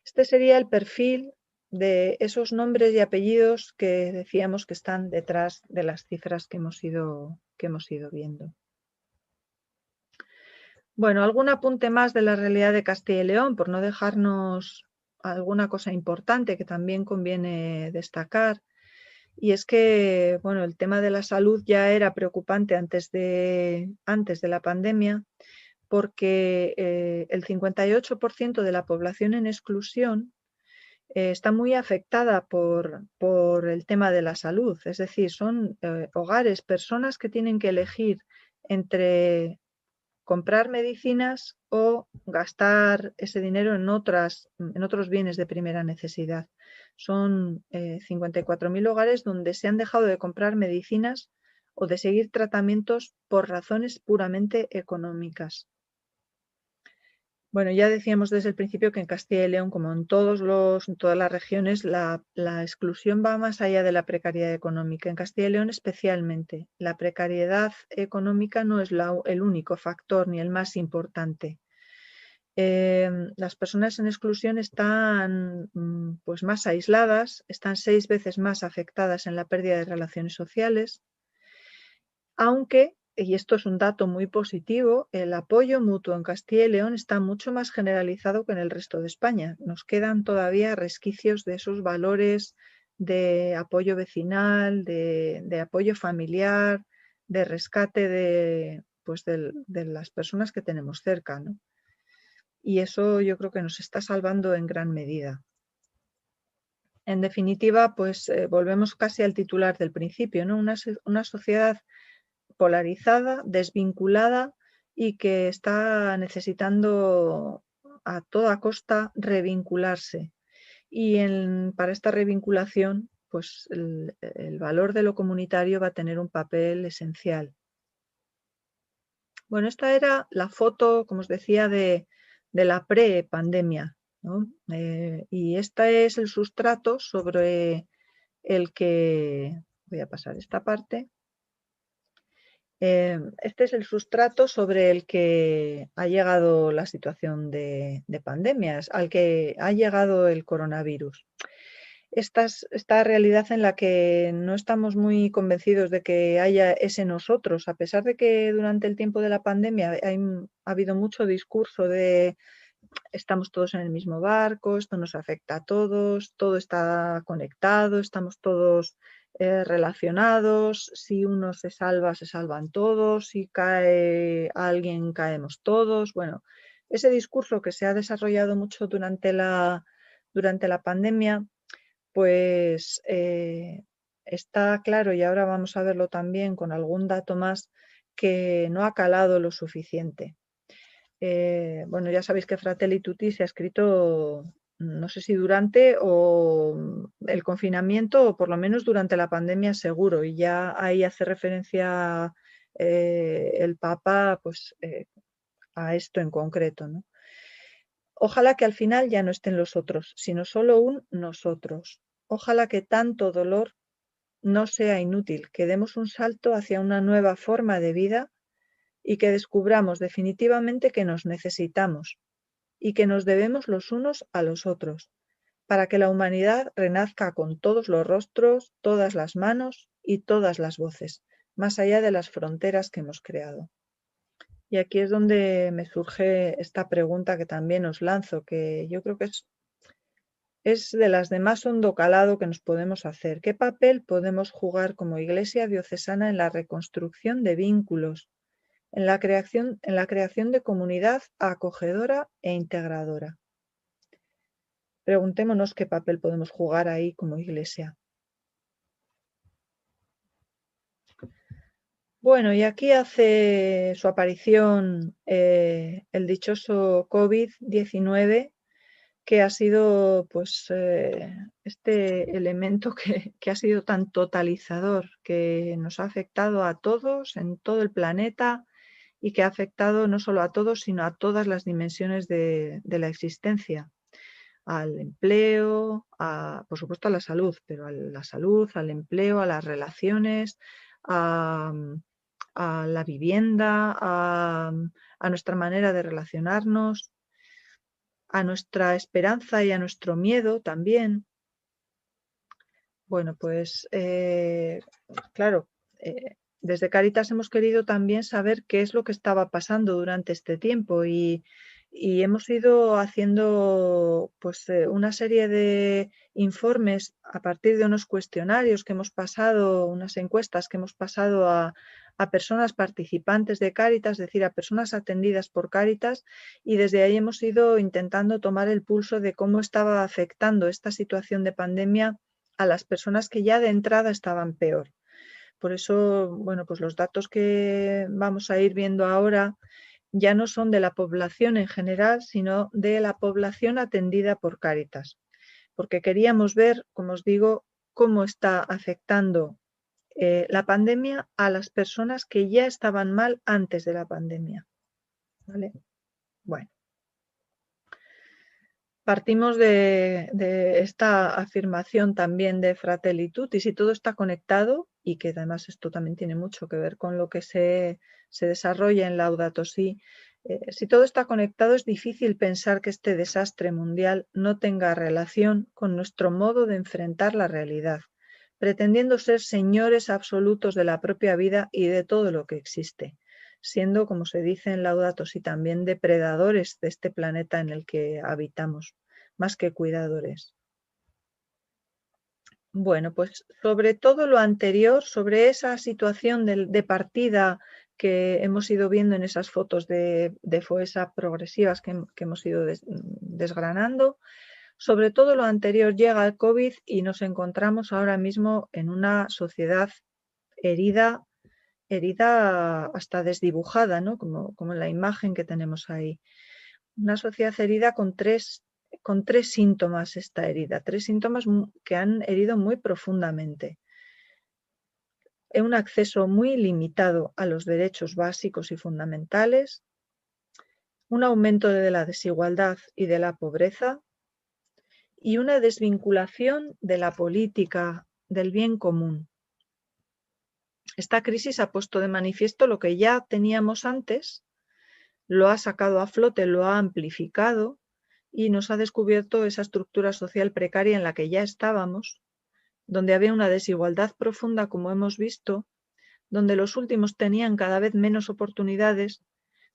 Este sería el perfil de esos nombres y apellidos que decíamos que están detrás de las cifras que hemos ido viendo. Bueno, algún apunte más de la realidad de Castilla y León, por no dejarnos alguna cosa importante que también conviene destacar. Y es que, bueno, el tema de la salud ya era preocupante antes de la pandemia, porque el 58% de la población en exclusión está muy afectada por el tema de la salud. Es decir, son hogares, personas que tienen que elegir entre comprar medicinas o gastar ese dinero en otros bienes de primera necesidad. Son 54.000 hogares donde se han dejado de comprar medicinas o de seguir tratamientos por razones puramente económicas. Bueno, ya decíamos desde el principio que en Castilla y León, como en todas las regiones, la exclusión va más allá de la precariedad económica. En Castilla y León especialmente, la precariedad económica no es el único factor ni el más importante. Las personas en exclusión están pues más aisladas, están 6 veces más afectadas en la pérdida de relaciones sociales, aunque, y esto es un dato muy positivo, el apoyo mutuo en Castilla y León está mucho más generalizado que en el resto de España. Nos quedan todavía resquicios de esos valores de apoyo vecinal, de apoyo familiar, de rescate de las personas que tenemos cerca, ¿no? Y eso yo creo que nos está salvando en gran medida. En definitiva, pues volvemos casi al titular del principio, ¿no? Una sociedad polarizada, desvinculada y que está necesitando a toda costa revincularse. Y para esta revinculación, pues el valor de lo comunitario va a tener un papel esencial. Bueno, esta era la foto, como os decía, de la pre-pandemia, ¿no? Y este es el sustrato sobre el que, voy a pasar esta parte, este es el sustrato sobre el que ha llegado la situación de pandemias, al que ha llegado el coronavirus. Esta realidad en la que no estamos muy convencidos de que haya ese nosotros, a pesar de que durante el tiempo de la pandemia ha habido mucho discurso de estamos todos en el mismo barco, esto nos afecta a todos, todo está conectado, estamos todos relacionados, si uno se salva, se salvan todos, si cae alguien, caemos todos. Bueno, ese discurso que se ha desarrollado mucho durante la pandemia, pues está claro, y ahora vamos a verlo también con algún dato más, que no ha calado lo suficiente. Bueno, ya sabéis que Fratelli Tutti se ha escrito, no sé si durante o el confinamiento o por lo menos durante la pandemia seguro, y ya ahí hace referencia el Papa pues, a esto en concreto, ¿no? Ojalá que al final ya no estén los otros, sino solo un nosotros. Ojalá que tanto dolor no sea inútil, que demos un salto hacia una nueva forma de vida y que descubramos definitivamente que nos necesitamos y que nos debemos los unos a los otros, para que la humanidad renazca con todos los rostros, todas las manos y todas las voces, más allá de las fronteras que hemos creado. Y aquí es donde me surge esta pregunta que también os lanzo, que yo creo que es de las de más hondo calado que nos podemos hacer. ¿Qué papel podemos jugar como Iglesia diocesana en la reconstrucción de vínculos, en la creación de comunidad acogedora e integradora? Preguntémonos qué papel podemos jugar ahí como Iglesia. Bueno, y aquí hace su aparición el dichoso COVID-19, que ha sido pues, este elemento que ha sido tan totalizador, que nos ha afectado a todos en todo el planeta y que ha afectado no solo a todos, sino a todas las dimensiones de la existencia. Al empleo, por supuesto a la salud, pero a la salud, al empleo, a las relaciones, a la vivienda, a nuestra manera de relacionarnos, a nuestra esperanza y a nuestro miedo también. Bueno, pues claro, desde Cáritas hemos querido también saber qué es lo que estaba pasando durante este tiempo y hemos ido haciendo pues una serie de informes a partir de unos cuestionarios que hemos pasado, unas encuestas que hemos pasado a personas participantes de Cáritas, es decir, a personas atendidas por Cáritas, y desde ahí hemos ido intentando tomar el pulso de cómo estaba afectando esta situación de pandemia a las personas que ya de entrada estaban peor. Por eso, bueno, pues los datos que vamos a ir viendo ahora ya no son de la población en general, sino de la población atendida por Cáritas, porque queríamos ver, como os digo, cómo está afectando la pandemia a las personas que ya estaban mal antes de la pandemia. ¿Vale? Bueno. Partimos de esta afirmación también de Fratelli Tutti, si todo está conectado, y que además esto también tiene mucho que ver con lo que se desarrolla en Laudato Si, si todo está conectado es difícil pensar que este desastre mundial no tenga relación con nuestro modo de enfrentar la realidad, pretendiendo ser señores absolutos de la propia vida y de todo lo que existe, siendo, como se dice en Laudato Si, también depredadores de este planeta en el que habitamos, más que cuidadores. Bueno, pues sobre todo lo anterior, sobre esa situación de partida que hemos ido viendo en esas fotos de FOESA progresivas que hemos ido desgranando, sobre todo lo anterior llega el COVID y nos encontramos ahora mismo en una sociedad herida hasta desdibujada, ¿no? Como la imagen que tenemos ahí. Una sociedad herida con tres síntomas, esta herida, tres síntomas que han herido muy profundamente. Un acceso muy limitado a los derechos básicos y fundamentales, un aumento de la desigualdad y de la pobreza y una desvinculación de la política, del bien común. Esta crisis ha puesto de manifiesto lo que ya teníamos antes, lo ha sacado a flote, lo ha amplificado y nos ha descubierto esa estructura social precaria en la que ya estábamos, donde había una desigualdad profunda, como hemos visto, donde los últimos tenían cada vez menos oportunidades,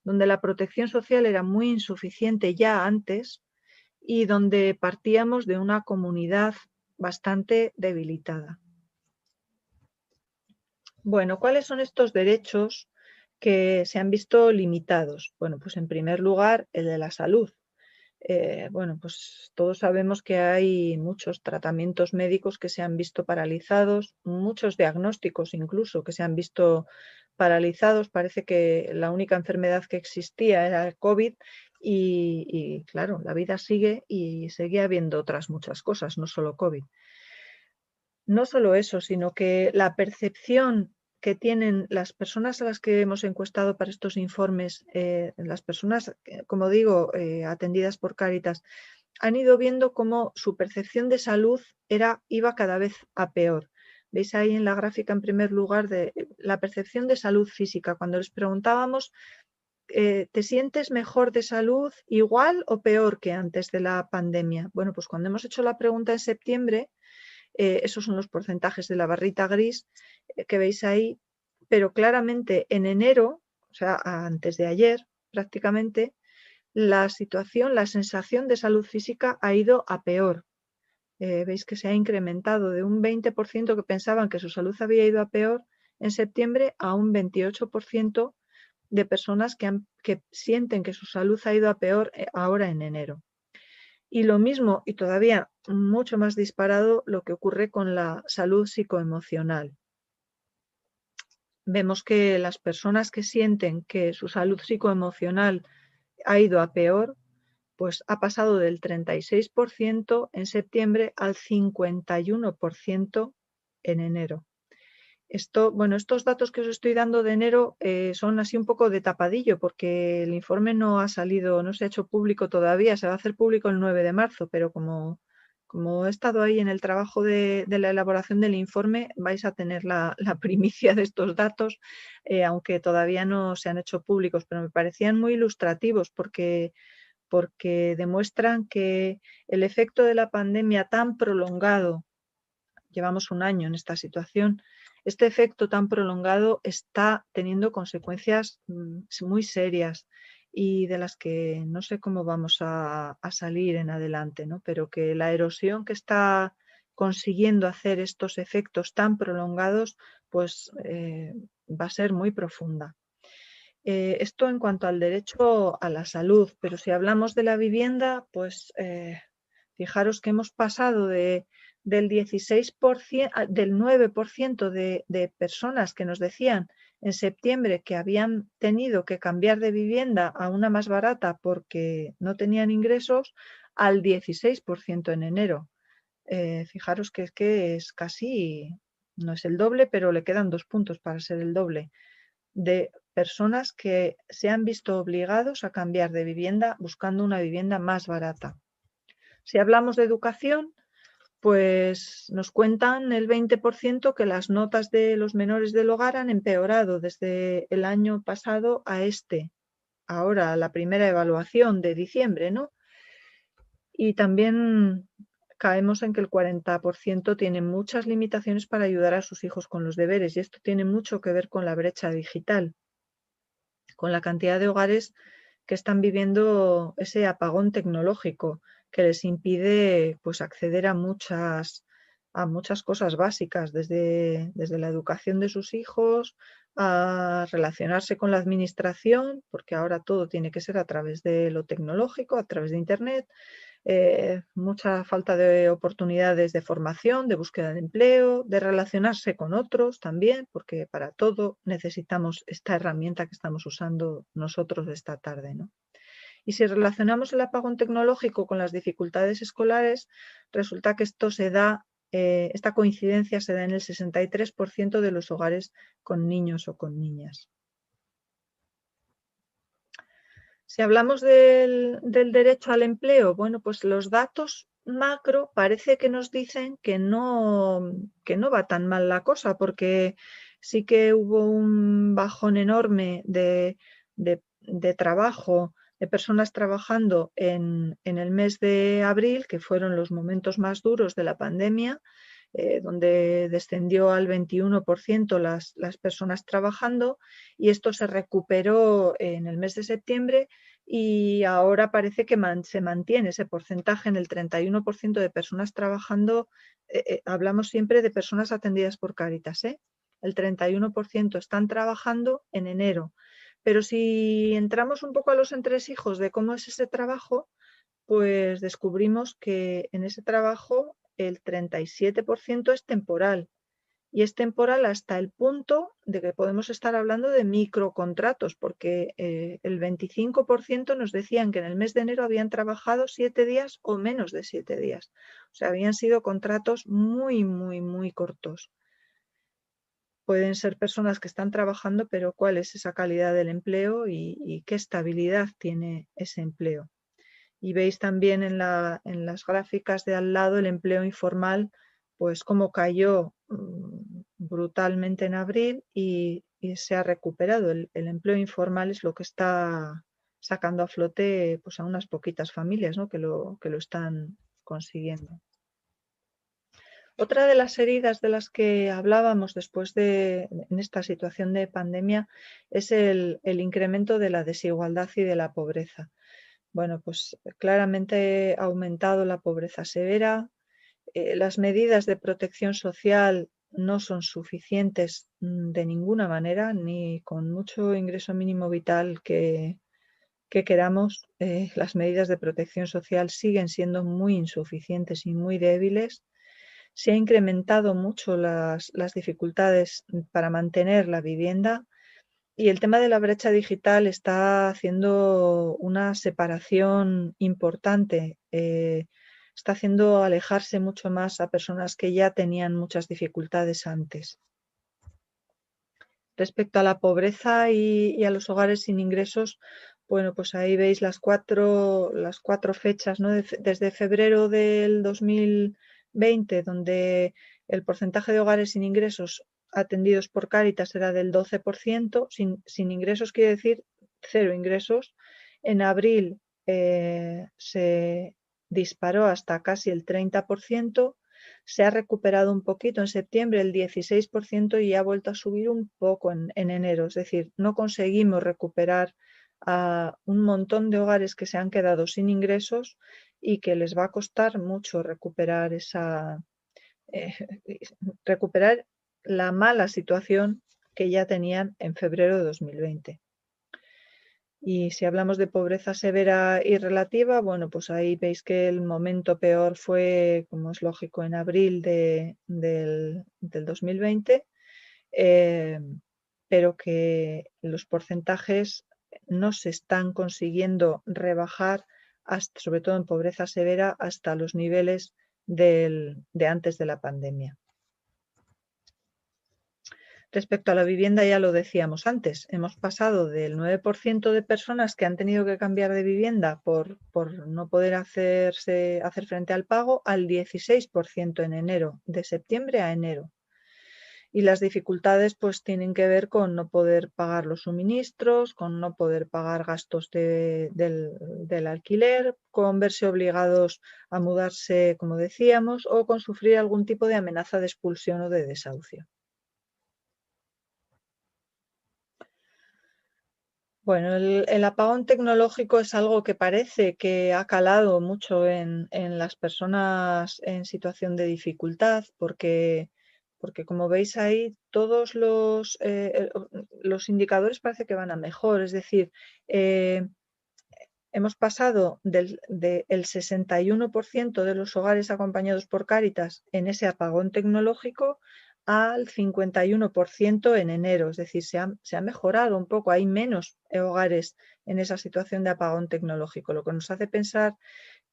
donde la protección social era muy insuficiente ya antes y donde partíamos de una comunidad bastante debilitada. Bueno, ¿cuáles son estos derechos que se han visto limitados? Bueno, pues en primer lugar, el de la salud. Bueno, pues todos sabemos que hay muchos tratamientos médicos que se han visto paralizados, muchos diagnósticos incluso que se han visto paralizados. Parece que la única enfermedad que existía era el COVID y claro, la vida sigue y sigue habiendo otras muchas cosas, no solo COVID. No solo eso, sino que la percepción que tienen las personas a las que hemos encuestado para estos informes, las personas, como digo, atendidas por Cáritas, han ido viendo cómo su percepción de salud iba cada vez a peor. Veis ahí en la gráfica, en primer lugar, de la percepción de salud física. Cuando les preguntábamos, ¿te sientes mejor de salud, igual o peor que antes de la pandemia? Bueno, pues cuando hemos hecho la pregunta en septiembre, esos son los porcentajes de la barrita gris que veis ahí, pero claramente en enero, o sea, antes de ayer prácticamente, la situación, la sensación de salud física ha ido a peor. Veis que se ha incrementado de un 20% que pensaban que su salud había ido a peor en septiembre a un 28% de personas que sienten que su salud ha ido a peor ahora en enero. Y lo mismo, y todavía mucho más disparado, lo que ocurre con la salud psicoemocional. Vemos que las personas que sienten que su salud psicoemocional ha ido a peor, pues ha pasado del 36% en septiembre al 51% en enero. Estos datos que os estoy dando de enero son así un poco de tapadillo porque el informe no ha salido, no se ha hecho público todavía, se va a hacer público el 9 de marzo, pero como he estado ahí en el trabajo de la elaboración del informe, vais a tener la primicia de estos datos, aunque todavía no se han hecho públicos, pero me parecían muy ilustrativos porque demuestran que el efecto de la pandemia tan prolongado, llevamos un año en esta situación, este efecto tan prolongado está teniendo consecuencias muy serias y de las que no sé cómo vamos a salir en adelante, ¿no? Pero que la erosión que está consiguiendo hacer estos efectos tan prolongados, pues va a ser muy profunda. Esto en cuanto al derecho a la salud, pero si hablamos de la vivienda, pues fijaros que hemos pasado del 16%, del 9% de personas que nos decían en septiembre que habían tenido que cambiar de vivienda a una más barata porque no tenían ingresos, al 16% en enero. Fijaros que es casi, no es el doble, pero le quedan 2 puntos para ser el doble de personas que se han visto obligados a cambiar de vivienda buscando una vivienda más barata. Si hablamos de educación, pues nos cuentan el 20% que las notas de los menores del hogar han empeorado desde el año pasado a este. Ahora, la primera evaluación de diciembre, ¿no? Y también caemos en que el 40% tiene muchas limitaciones para ayudar a sus hijos con los deberes y esto tiene mucho que ver con la brecha digital, con la cantidad de hogares que están viviendo ese apagón tecnológico que les impide pues, acceder a muchas cosas básicas, desde la educación de sus hijos, a relacionarse con la administración, porque ahora todo tiene que ser a través de lo tecnológico, a través de Internet, mucha falta de oportunidades de formación, de búsqueda de empleo, de relacionarse con otros también, porque para todo necesitamos esta herramienta que estamos usando nosotros esta tarde, ¿no? Y si relacionamos el apagón tecnológico con las dificultades escolares, resulta que esto se da, esta coincidencia se da en el 63% de los hogares con niños o con niñas. Si hablamos del derecho al empleo, bueno, pues los datos macro parece que nos dicen que no va tan mal la cosa, porque sí que hubo un bajón enorme de trabajo, de personas trabajando en el mes de abril, que fueron los momentos más duros de la pandemia, donde descendió al 21% las personas trabajando y esto se recuperó en el mes de septiembre y ahora parece que se mantiene ese porcentaje en el 31% de personas trabajando. Hablamos siempre de personas atendidas por Cáritas, el 31% están trabajando en enero. Pero si entramos un poco a los entresijos de cómo es ese trabajo, pues descubrimos que en ese trabajo el 37% es temporal y es temporal hasta el punto de que podemos estar hablando de microcontratos, porque el 25% nos decían que en el mes de enero habían trabajado 7 días o menos de 7 días. O sea, habían sido contratos muy, muy, muy cortos. pueden ser personas que están trabajando, pero cuál es esa calidad del empleo y qué estabilidad tiene ese empleo. Y veis también en las gráficas de al lado el empleo informal, pues cómo cayó brutalmente en abril y se ha recuperado. El empleo informal es lo que está sacando a flote pues, a unas poquitas familias, ¿no? que lo están consiguiendo. Otra de las heridas de las que hablábamos en esta situación de pandemia es el incremento de la desigualdad y de la pobreza. Bueno, pues claramente ha aumentado la pobreza severa. Las medidas de protección social no son suficientes de ninguna manera, ni con mucho ingreso mínimo vital que queramos. Las medidas de protección social siguen siendo muy insuficientes y muy débiles. Se ha incrementado mucho las dificultades para mantener la vivienda y el tema de la brecha digital está haciendo una separación importante, está haciendo alejarse mucho más a personas que ya tenían muchas dificultades antes. Respecto a la pobreza y a los hogares sin ingresos, bueno, pues ahí veis las cuatro fechas, ¿no? Desde febrero del 2020, donde el porcentaje de hogares sin ingresos atendidos por Cáritas era del 12%, sin ingresos quiere decir cero ingresos. En abril se disparó hasta casi el 30%. Se ha recuperado un poquito en septiembre, el 16%, y ha vuelto a subir un poco en enero. Es decir, no conseguimos recuperar a un montón de hogares que se han quedado sin ingresos y que les va a costar mucho recuperar recuperar la mala situación que ya tenían en febrero de 2020. Y si hablamos de pobreza severa y relativa, bueno, pues ahí veis que el momento peor fue, como es lógico, en abril del 2020, pero que los porcentajes no se están consiguiendo rebajar, sobre todo en pobreza severa, hasta los niveles de antes de la pandemia. Respecto a la vivienda, ya lo decíamos antes, hemos pasado del 9% de personas que han tenido que cambiar de vivienda por no poder hacer frente al pago al 16% en enero, de septiembre a enero. Y las dificultades pues tienen que ver con no poder pagar los suministros, con no poder pagar gastos del alquiler, con verse obligados a mudarse, como decíamos, o con sufrir algún tipo de amenaza de expulsión o de desahucio. Bueno, el apagón tecnológico es algo que parece que ha calado mucho en las personas en situación de dificultad, porque como veis ahí, todos los indicadores parece que van a mejor. Es decir, hemos pasado del 61% de los hogares acompañados por Cáritas en ese apagón tecnológico al 51% en enero. Es decir, se ha mejorado un poco, hay menos hogares en esa situación de apagón tecnológico, lo que nos hace pensar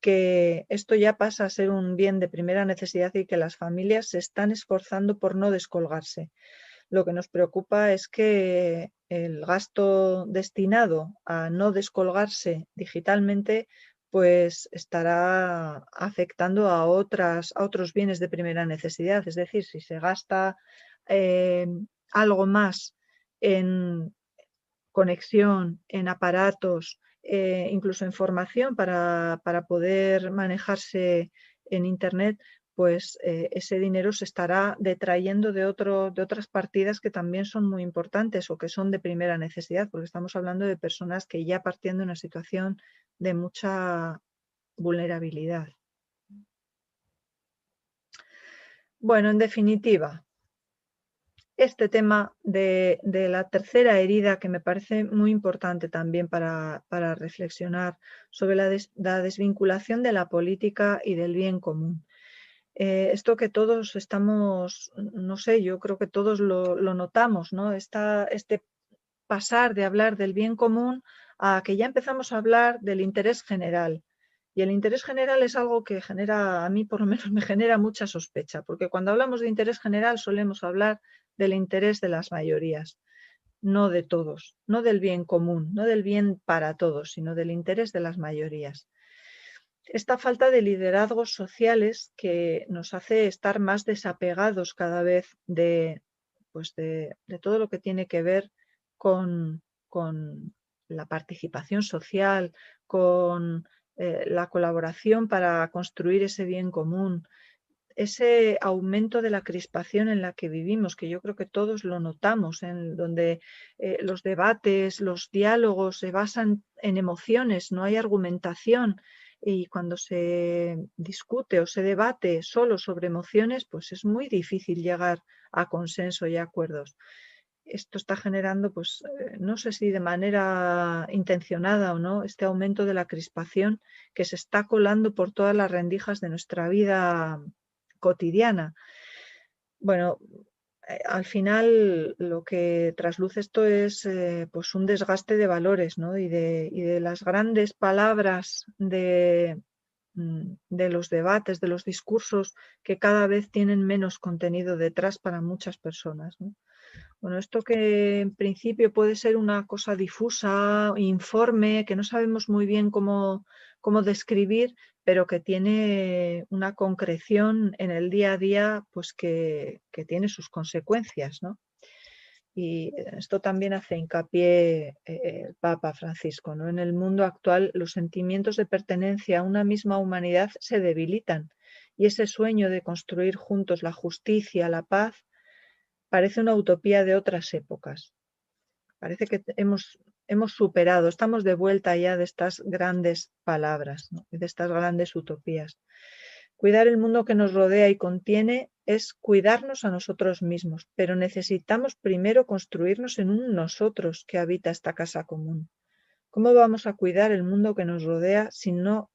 que esto ya pasa a ser un bien de primera necesidad y que las familias se están esforzando por no descolgarse. Lo que nos preocupa es que el gasto destinado a no descolgarse digitalmente pues estará afectando a otros bienes de primera necesidad. Es decir, si se gasta algo más en conexión, en aparatos, incluso en formación para poder manejarse en Internet, pues ese dinero se estará detrayendo de otras partidas que también son muy importantes o que son de primera necesidad, porque estamos hablando de personas que ya partiendo de una situación de mucha vulnerabilidad. Bueno, en definitiva, este tema de la tercera herida que me parece muy importante también para reflexionar sobre la desvinculación de la política y del bien común. Esto que todos estamos, no sé, yo creo que todos lo notamos, ¿no? Este pasar de hablar del bien común a que ya empezamos a hablar del interés general. Y el interés general es algo que genera, a mí por lo menos me genera mucha sospecha, porque cuando hablamos de interés general solemos hablar del interés de las mayorías, no de todos, no del bien común, no del bien para todos, sino del interés de las mayorías. Esta falta de liderazgos sociales que nos hace estar más desapegados cada vez de todo lo que tiene que ver con la participación social, con la colaboración para construir ese bien común, ese aumento de la crispación en la que vivimos, que yo creo que todos lo notamos, en donde los debates, los diálogos se basan en emociones, no hay argumentación, y cuando se discute o se debate solo sobre emociones, pues es muy difícil llegar a consenso y acuerdos. Esto está generando, pues, no sé si de manera intencionada o no, este aumento de la crispación que se está colando por todas las rendijas de nuestra vida cotidiana. Bueno, al final lo que trasluce esto es pues un desgaste de valores, ¿no? y de las grandes palabras de los debates, de los discursos que cada vez tienen menos contenido detrás para muchas personas, ¿no? Bueno, esto que en principio puede ser una cosa difusa, informe, que no sabemos muy bien cómo describir, pero que tiene una concreción en el día a día, pues que tiene sus consecuencias, ¿no? Y esto también hace hincapié el Papa Francisco, ¿no? En el mundo actual los sentimientos de pertenencia a una misma humanidad se debilitan y ese sueño de construir juntos la justicia, la paz, parece una utopía de otras épocas. Parece que hemos superado, estamos de vuelta ya de estas grandes palabras, ¿no? De estas grandes utopías. Cuidar el mundo que nos rodea y contiene es cuidarnos a nosotros mismos, pero necesitamos primero construirnos en un nosotros que habita esta casa común. ¿Cómo vamos a cuidar el mundo que nos rodea si no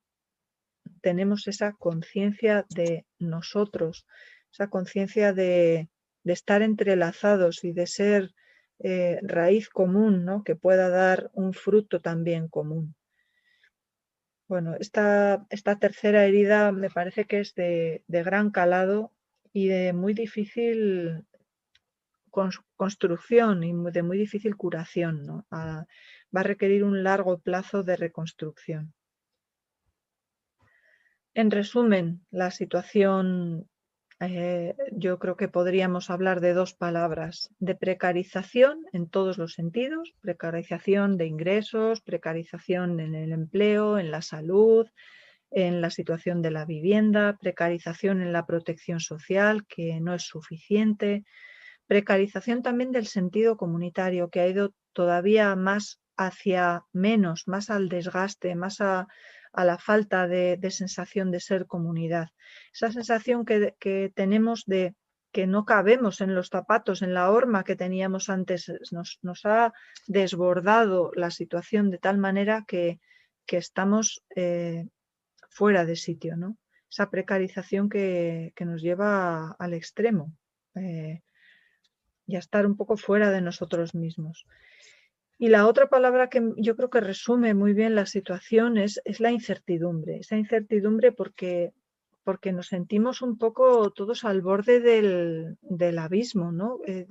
tenemos esa conciencia de nosotros, esa conciencia de estar entrelazados y de ser raíz común, ¿no? Que pueda dar un fruto también común? Bueno, esta tercera herida me parece que es de gran calado y de muy difícil construcción y de muy difícil curación, ¿no? Va a requerir un largo plazo de reconstrucción. En resumen, la situación, yo creo que podríamos hablar de dos palabras: de precarización en todos los sentidos, precarización de ingresos, precarización en el empleo, en la salud, en la situación de la vivienda, precarización en la protección social, que no es suficiente, precarización también del sentido comunitario, que ha ido todavía más hacia menos, más al desgaste, más a la falta de sensación de ser comunidad. Esa sensación que tenemos de que no cabemos en los zapatos, en la horma que teníamos antes, nos ha desbordado la situación de tal manera que estamos fuera de sitio, ¿no? Esa precarización que nos lleva al extremo y a estar un poco fuera de nosotros mismos. Y la otra palabra que yo creo que resume muy bien la situación es la incertidumbre. Esa incertidumbre porque nos sentimos un poco todos al borde del abismo, ¿no? De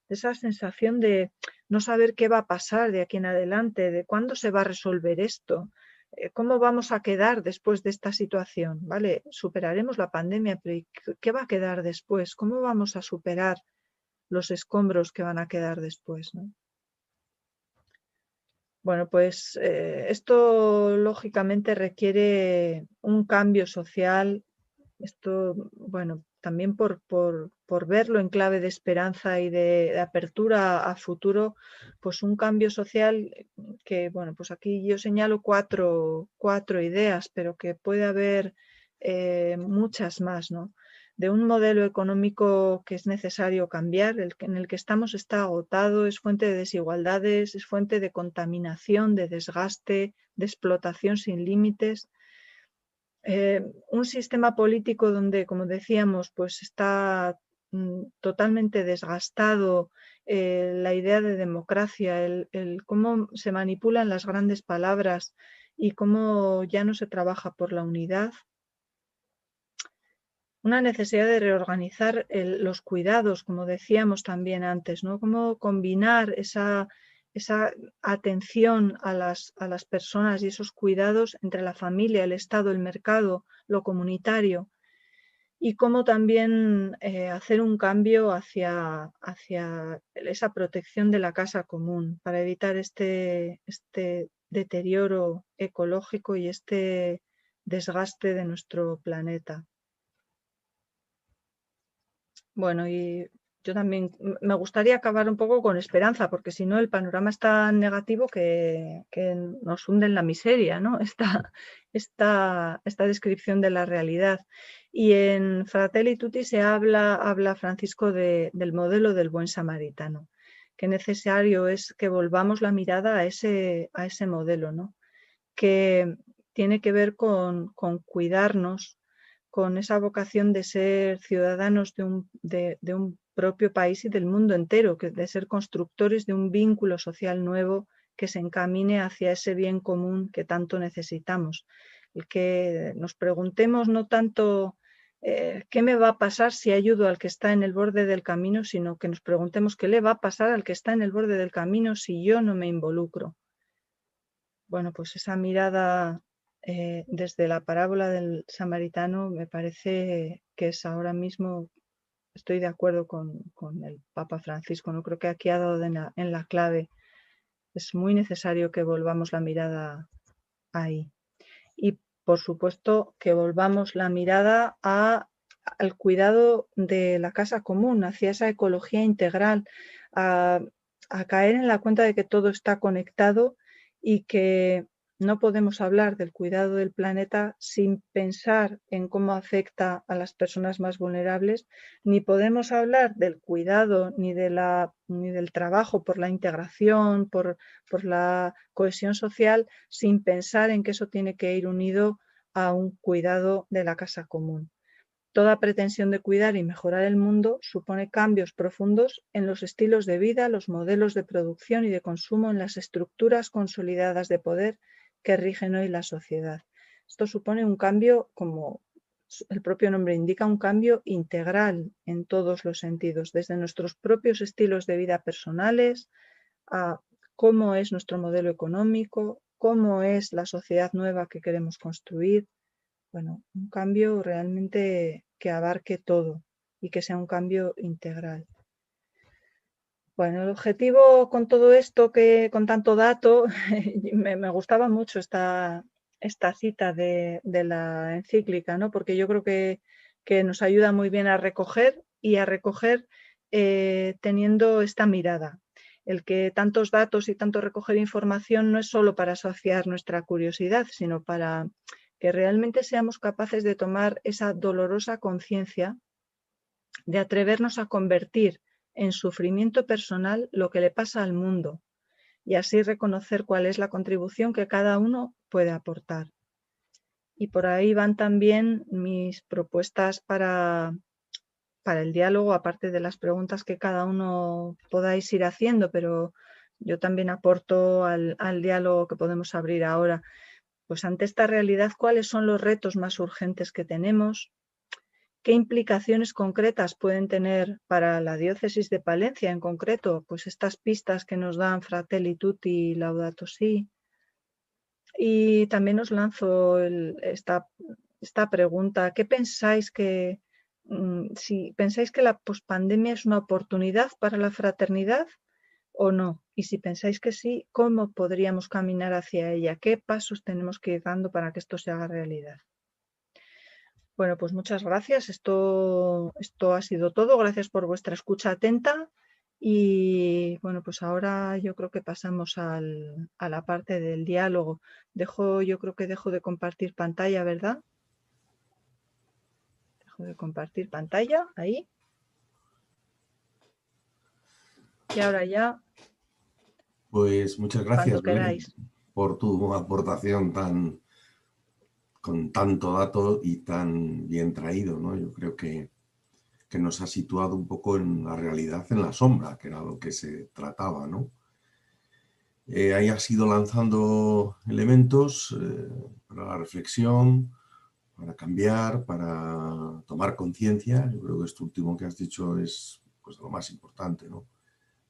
esa sensación de no saber qué va a pasar de aquí en adelante, de cuándo se va a resolver esto, cómo vamos a quedar después de esta situación. Vale, superaremos la pandemia, pero ¿qué va a quedar después? ¿Cómo vamos a superar los escombros que van a quedar después, ¿no? Bueno, pues esto lógicamente requiere un cambio social. Esto, bueno, también por verlo en clave de esperanza y de apertura a futuro, pues un cambio social que, bueno, pues aquí yo señalo cuatro ideas, pero que puede haber muchas más, ¿no? De un modelo económico que es necesario cambiar, en el que estamos está agotado, es fuente de desigualdades, es fuente de contaminación, de desgaste, de explotación sin límites. Un sistema político donde, como decíamos, pues está totalmente desgastado la idea de democracia, el cómo se manipulan las grandes palabras y cómo ya no se trabaja por la unidad. una necesidad de reorganizar los cuidados, como decíamos también antes, ¿no? Cómo combinar esa atención a las personas y esos cuidados entre la familia, el Estado, el mercado, lo comunitario, y cómo también hacer un cambio hacia esa protección de la casa común para evitar este deterioro ecológico y este desgaste de nuestro planeta. Bueno, y yo también me gustaría acabar un poco con esperanza, porque si no el panorama es tan negativo que nos hunde en la miseria, ¿no? Esta descripción de la realidad. Y en Fratelli Tutti se habla Francisco del modelo del buen samaritano, que necesario es que volvamos la mirada a ese modelo, ¿no? Que tiene que ver con cuidarnos, con esa vocación de ser ciudadanos de un propio país y del mundo entero, de ser constructores de un vínculo social nuevo que se encamine hacia ese bien común que tanto necesitamos. El que nos preguntemos no tanto qué me va a pasar si ayudo al que está en el borde del camino, sino que nos preguntemos qué le va a pasar al que está en el borde del camino si yo no me involucro. Bueno, pues esa mirada desde la parábola del samaritano me parece que es ahora mismo, estoy de acuerdo con el Papa Francisco, no creo que aquí ha dado en la clave. Es muy necesario que volvamos la mirada ahí. Y por supuesto que volvamos la mirada al cuidado de la casa común, hacia esa ecología integral, a caer en la cuenta de que todo está conectado y que no podemos hablar del cuidado del planeta sin pensar en cómo afecta a las personas más vulnerables, ni podemos hablar del cuidado ni del trabajo por la integración, por la cohesión social, sin pensar en que eso tiene que ir unido a un cuidado de la casa común. Toda pretensión de cuidar y mejorar el mundo supone cambios profundos en los estilos de vida, los modelos de producción y de consumo, en las estructuras consolidadas de poder que rigen hoy la sociedad. Esto supone un cambio, como el propio nombre indica, un cambio integral en todos los sentidos, desde nuestros propios estilos de vida personales a cómo es nuestro modelo económico, cómo es la sociedad nueva que queremos construir. Bueno, un cambio realmente que abarque todo y que sea un cambio integral. Bueno, el objetivo con todo esto, con tanto dato, me gustaba mucho esta cita de la encíclica, ¿no? Porque yo creo que nos ayuda muy bien a recoger teniendo esta mirada. El que tantos datos y tanto recoger información no es solo para saciar nuestra curiosidad, sino para que realmente seamos capaces de tomar esa dolorosa conciencia, de atrevernos a convertir en sufrimiento personal lo que le pasa al mundo y así reconocer cuál es la contribución que cada uno puede aportar. Y por ahí van también mis propuestas para el diálogo, aparte de las preguntas que cada uno podáis ir haciendo, pero yo también aporto al diálogo que podemos abrir ahora. Pues ante esta realidad, ¿cuáles son los retos más urgentes que tenemos? ¿Qué implicaciones concretas pueden tener para la diócesis de Palencia en concreto? Pues estas pistas que nos dan Fratelli Tutti y Laudato Si. Y también os lanzo esta pregunta. ¿Qué pensáis si pensáis que la pospandemia es una oportunidad para la fraternidad o no? Y si pensáis que sí, ¿cómo podríamos caminar hacia ella? ¿Qué pasos tenemos que ir dando para que esto se haga realidad? Bueno, pues muchas gracias. Esto ha sido todo. Gracias por vuestra escucha atenta. Y bueno, pues ahora yo creo que pasamos a la parte del diálogo. Yo creo que dejo de compartir pantalla, ¿verdad? Dejo de compartir pantalla, ahí. Y ahora ya. Pues muchas gracias, Cuando queráis. Belén, por tu aportación con tanto dato y tan bien traído, ¿no? Yo creo que nos ha situado un poco en la realidad, en la sombra, que era lo que se trataba, ¿no? Ahí has ido lanzando elementos para la reflexión, para cambiar, para tomar conciencia. Yo creo que esto último que has dicho es pues, lo más importante, ¿no?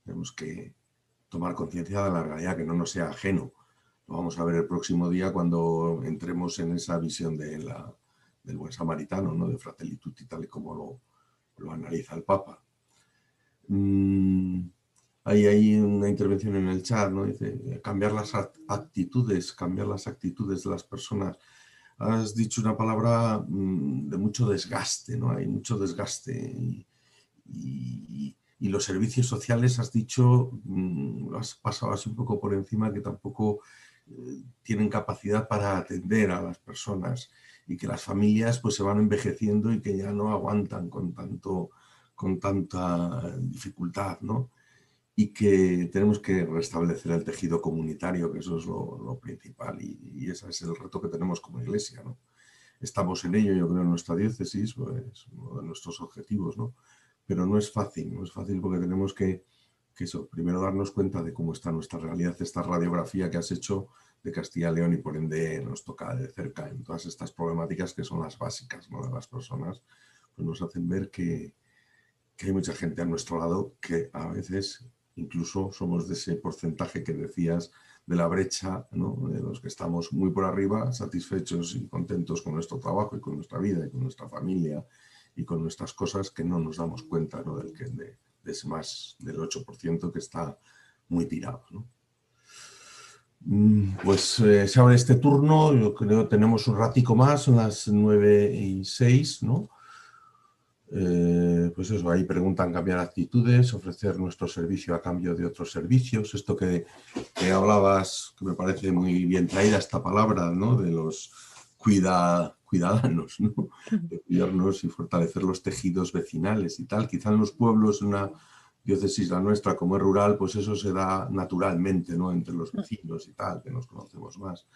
Tenemos que tomar conciencia de la realidad, que no nos sea ajeno. Lo vamos a ver el próximo día cuando entremos en esa visión del buen samaritano, ¿no? De Fratelli Tutti, tal y como lo analiza el Papa. Hay una intervención en el chat, ¿no? Dice, cambiar las actitudes de las personas. Has dicho una palabra de mucho desgaste, ¿no? Hay mucho desgaste y los servicios sociales, has dicho, lo has pasado así un poco por encima, que tampoco tienen capacidad para atender a las personas y que las familias pues se van envejeciendo y que ya no aguantan con tanta dificultad, ¿no? Y que tenemos que restablecer el tejido comunitario, que eso es lo principal y ese es el reto que tenemos como Iglesia, ¿no? Estamos en ello, yo creo, en nuestra diócesis, pues uno de nuestros objetivos, ¿no? Pero no es fácil porque tenemos que eso, primero darnos cuenta de cómo está nuestra realidad, esta radiografía que has hecho de Castilla y León y por ende nos toca de cerca en todas estas problemáticas que son las básicas, ¿no? De las personas, pues nos hacen ver que hay mucha gente a nuestro lado que a veces incluso somos de ese porcentaje que decías de la brecha, ¿no? De los que estamos muy por arriba, satisfechos y contentos con nuestro trabajo y con nuestra vida y con nuestra familia y con nuestras cosas, que no nos damos cuenta, ¿no? de ese más del 8% que está muy tirado, ¿no? Pues se abre este turno, yo creo que tenemos un ratico más, son las 9:06, ¿no? Pues eso, ahí preguntan cambiar actitudes, ofrecer nuestro servicio a cambio de otros servicios. Esto que hablabas, que me parece muy bien traída esta palabra, ¿no? De los cuidadanos, ¿no? De cuidarnos y fortalecer los tejidos vecinales y tal. Quizá en los pueblos, en una diócesis la nuestra, como es rural, pues eso se da naturalmente, ¿no? Entre los vecinos y tal, que nos conocemos más.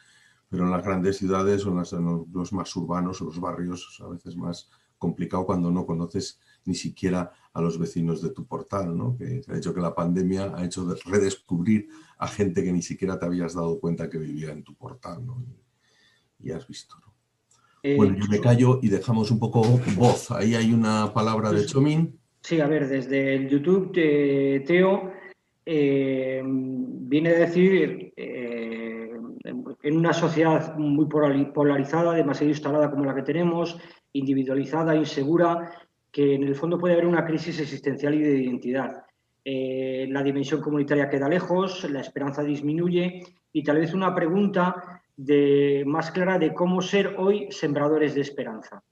Pero en las grandes ciudades o en los más urbanos o los barrios, a veces más complicado cuando no conoces ni siquiera a los vecinos de tu portal, ¿no? Que se ha hecho que la pandemia ha hecho redescubrir a gente que ni siquiera te habías dado cuenta que vivía en tu portal, ¿no? Y has visto, ¿no? Bueno, yo me callo y dejamos un poco voz. Ahí hay una palabra de Chomín. Sí, a ver, desde el YouTube, Teo viene a decir, en una sociedad muy polarizada, demasiado instalada como la que tenemos, individualizada, insegura, que en el fondo puede haber una crisis existencial y de identidad. La dimensión comunitaria queda lejos, la esperanza disminuye y tal vez una pregunta más clara de cómo ser hoy sembradores de esperanza.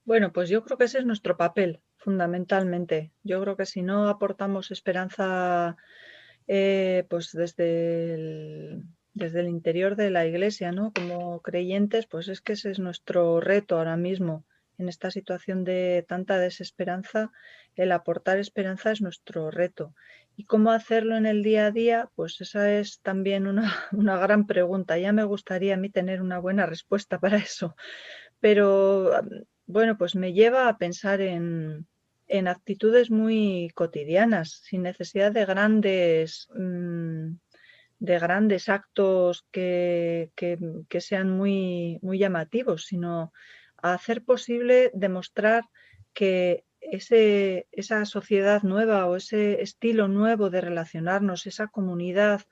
Bueno, pues yo creo que ese es nuestro papel, fundamentalmente. Yo creo que si no aportamos esperanza pues desde el interior de la Iglesia, ¿no? Como creyentes, pues es que ese es nuestro reto ahora mismo. En esta situación de tanta desesperanza, el aportar esperanza es nuestro reto. ¿Y cómo hacerlo en el día a día? Pues esa es también una gran pregunta. Ya me gustaría a mí tener una buena respuesta para eso. Pero bueno, pues me lleva a pensar en actitudes muy cotidianas, sin necesidad de grandes actos que sean muy, muy llamativos, sino a hacer posible demostrar que esa sociedad nueva o ese estilo nuevo de relacionarnos, esa comunidad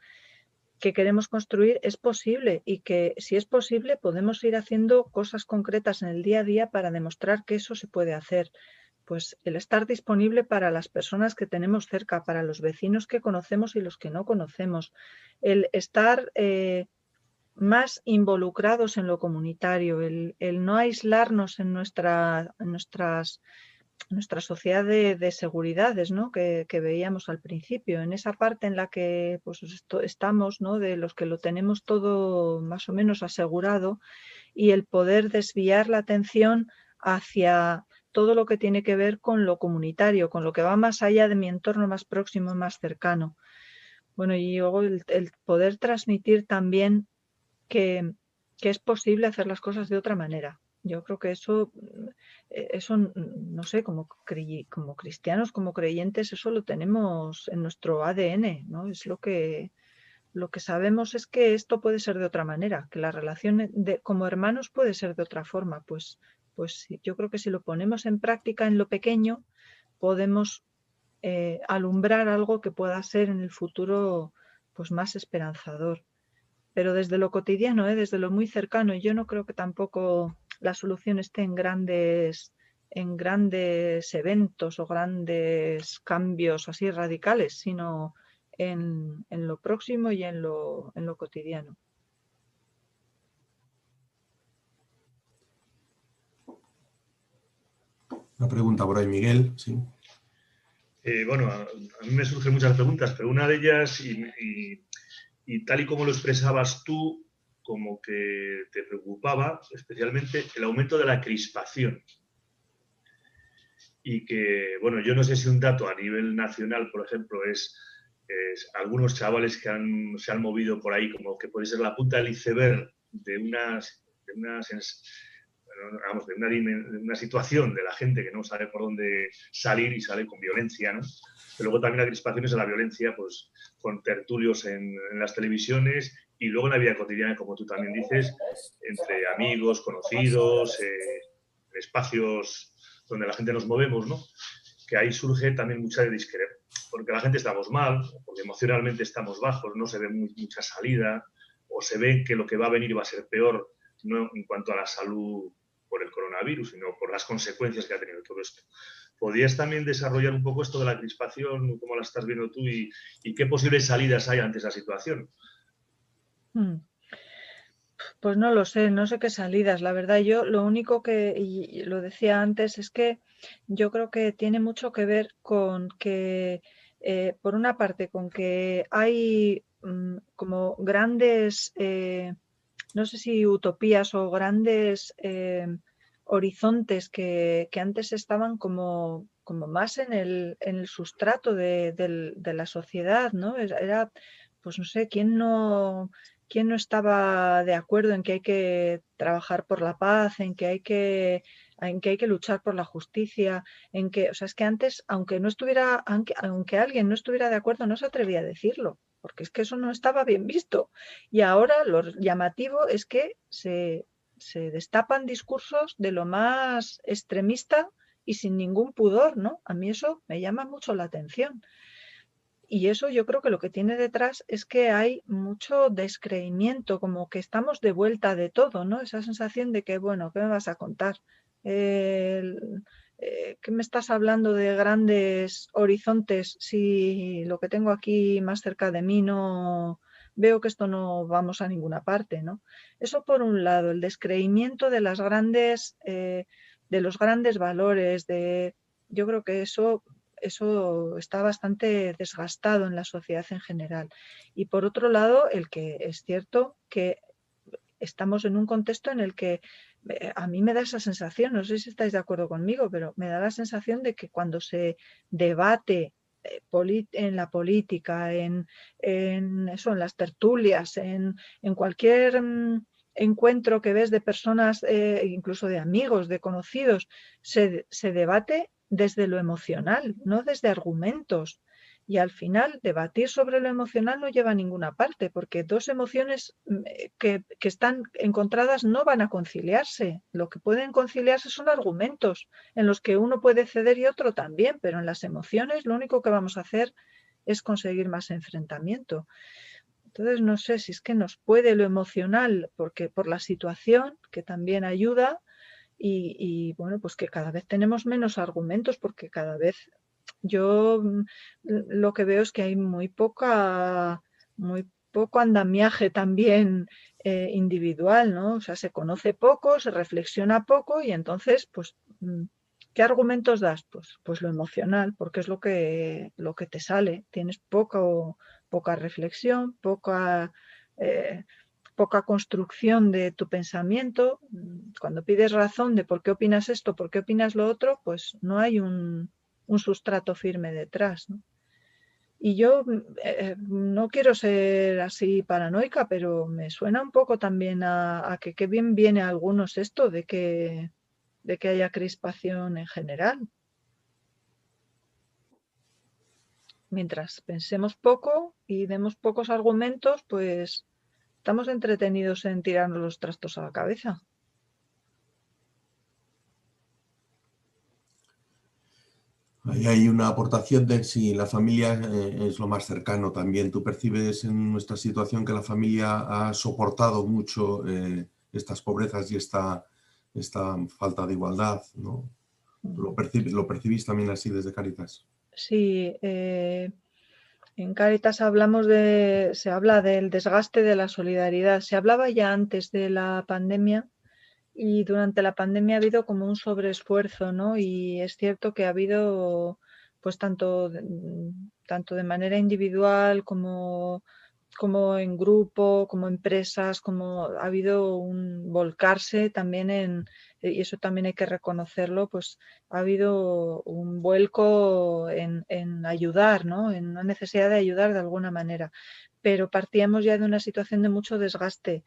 que queremos construir es posible y que si es posible podemos ir haciendo cosas concretas en el día a día para demostrar que eso se puede hacer. Pues el estar disponible para las personas que tenemos cerca, para los vecinos que conocemos y los que no conocemos, el estar más involucrados en lo comunitario, el no aislarnos en nuestra sociedad de seguridades, ¿no? que veíamos al principio, en esa parte en la que pues, estamos, ¿no? De los que lo tenemos todo más o menos asegurado, y el poder desviar la atención hacia todo lo que tiene que ver con lo comunitario, con lo que va más allá de mi entorno más próximo, más cercano. Bueno, y luego el poder transmitir también que es posible hacer las cosas de otra manera. Yo creo que eso no sé, como cristianos, como creyentes, eso lo tenemos en nuestro ADN, ¿no? Es lo que Lo que sabemos es que esto puede ser de otra manera, que la relación como hermanos puede ser de otra forma. Pues sí, yo creo que si lo ponemos en práctica en lo pequeño, podemos alumbrar algo que pueda ser en el futuro pues más esperanzador. Pero desde lo cotidiano, desde lo muy cercano, yo no creo que tampoco la solución esté en grandes eventos o grandes cambios así radicales, sino en lo próximo y en lo cotidiano. Una pregunta por ahí, Miguel. Sí. Bueno, a mí me surgen muchas preguntas, pero una de ellas, y tal y como lo expresabas tú, como que te preocupaba especialmente el aumento de la crispación. Y que, bueno, yo no sé si un dato a nivel nacional, por ejemplo, es algunos chavales que se han movido por ahí, como que puede ser la punta del iceberg de una situación de la gente que no sabe por dónde salir y sale con violencia, ¿no? Pero luego también la crispación es la violencia, pues, con tertulios en las televisiones y luego en la vida cotidiana, como tú también dices, entre amigos, conocidos, en espacios donde la gente nos movemos, ¿no? Que ahí surge también mucha discrepancia, porque la gente estamos mal, porque emocionalmente estamos bajos, no se ve mucha salida, o se ve que lo que va a venir va a ser peor, no en cuanto a la salud por el coronavirus, sino por las consecuencias que ha tenido todo esto. ¿Podrías también desarrollar un poco esto de la crispación, cómo la estás viendo tú y qué posibles salidas hay ante esa situación? Pues no lo sé, no sé qué salidas. La verdad, yo lo único que, y lo decía antes, es que yo creo que tiene mucho que ver con que, por una parte, con que hay como grandes, no sé si utopías o grandes horizontes que antes estaban como más en el sustrato de la sociedad, ¿no? Era, pues no sé, ¿quién no estaba de acuerdo en que hay que trabajar por la paz, en que hay que luchar por la justicia, o sea, es que antes, aunque alguien no estuviera de acuerdo, no se atrevía a decirlo, porque es que eso no estaba bien visto. Y ahora lo llamativo es que se destapan discursos de lo más extremista y sin ningún pudor, ¿no? A mí eso me llama mucho la atención. Y eso yo creo que lo que tiene detrás es que hay mucho descreimiento, como que estamos de vuelta de todo, ¿no? Esa sensación de que, bueno, ¿qué me vas a contar? ¿Qué me estás hablando de grandes horizontes si lo que tengo aquí más cerca de mí no veo que esto no vamos a ninguna parte, ¿no? Eso por un lado, el descreimiento de las de los grandes valores, yo creo que eso está bastante desgastado en la sociedad en general. Y por otro lado, el que es cierto que estamos en un contexto en el que a mí me da esa sensación, no sé si estáis de acuerdo conmigo, pero me da la sensación de que cuando se debate en la política, en las tertulias, en cualquier encuentro que ves de personas, incluso de amigos, de conocidos, se debate desde lo emocional, no desde argumentos. Y al final, debatir sobre lo emocional no lleva a ninguna parte, porque dos emociones que están encontradas no van a conciliarse. Lo que pueden conciliarse son argumentos en los que uno puede ceder y otro también, pero en las emociones lo único que vamos a hacer es conseguir más enfrentamiento. Entonces, no sé si es que nos puede lo emocional, porque por la situación, que también ayuda, y bueno, pues que cada vez tenemos menos argumentos, porque cada vez yo lo que veo es que hay muy poco andamiaje también individual, ¿no? O sea, se conoce poco, se reflexiona poco y entonces, pues, ¿qué argumentos das? Pues lo emocional, porque es lo que te sale. Tienes poca reflexión, poca construcción de tu pensamiento. Cuando pides razón de por qué opinas esto, por qué opinas lo otro, pues no hay un sustrato firme detrás, ¿no? Y yo no quiero ser así paranoica, pero me suena un poco también a que qué bien viene a algunos esto de que haya crispación en general. mientras pensemos poco y demos pocos argumentos, pues estamos entretenidos en tirarnos los trastos a la cabeza. Ahí hay una aportación de si la familia es lo más cercano también. ¿Tú percibes en nuestra situación que la familia ha soportado mucho estas pobrezas y esta falta de igualdad, ¿no? ¿Tú lo percibís también así desde Cáritas? Sí, en Cáritas se habla del desgaste de la solidaridad. Se hablaba ya antes de la pandemia y durante la pandemia ha habido como un sobreesfuerzo, ¿no? Y es cierto que ha habido, pues tanto de manera individual como en grupo, como empresas, como ha habido un volcarse también y eso también hay que reconocerlo, pues ha habido un vuelco en ayudar, ¿no? En una necesidad de ayudar de alguna manera. Pero partíamos ya de una situación de mucho desgaste,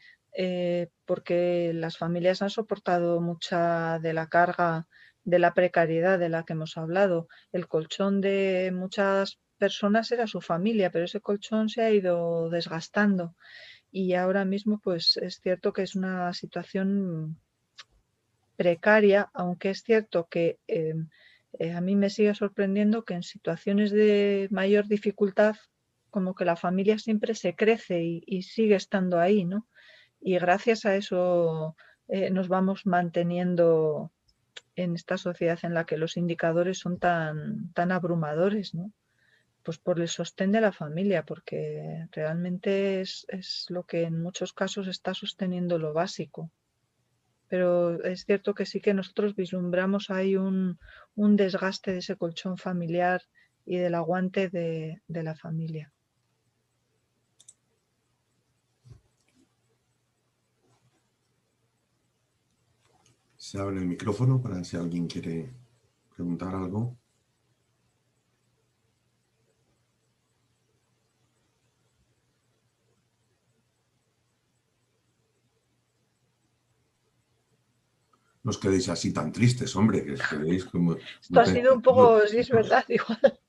porque las familias han soportado mucha de la carga de la precariedad de la que hemos hablado. El colchón de muchas personas era su familia, pero ese colchón se ha ido desgastando y ahora mismo pues es cierto que es una situación precaria, aunque es cierto que a mí me sigue sorprendiendo que en situaciones de mayor dificultad como que la familia siempre se crece y sigue estando ahí, ¿no? Y gracias a eso nos vamos manteniendo en esta sociedad en la que los indicadores son tan abrumadores, ¿no? Pues por el sostén de la familia, porque realmente es lo que en muchos casos está sosteniendo lo básico. Pero es cierto que sí que nosotros vislumbramos ahí un desgaste de ese colchón familiar y del aguante de la familia. Se abre el micrófono para si alguien quiere preguntar algo. No os quedéis así tan tristes, hombre, que os quedéis como... Esto ha sido un poco, sí es verdad, igual,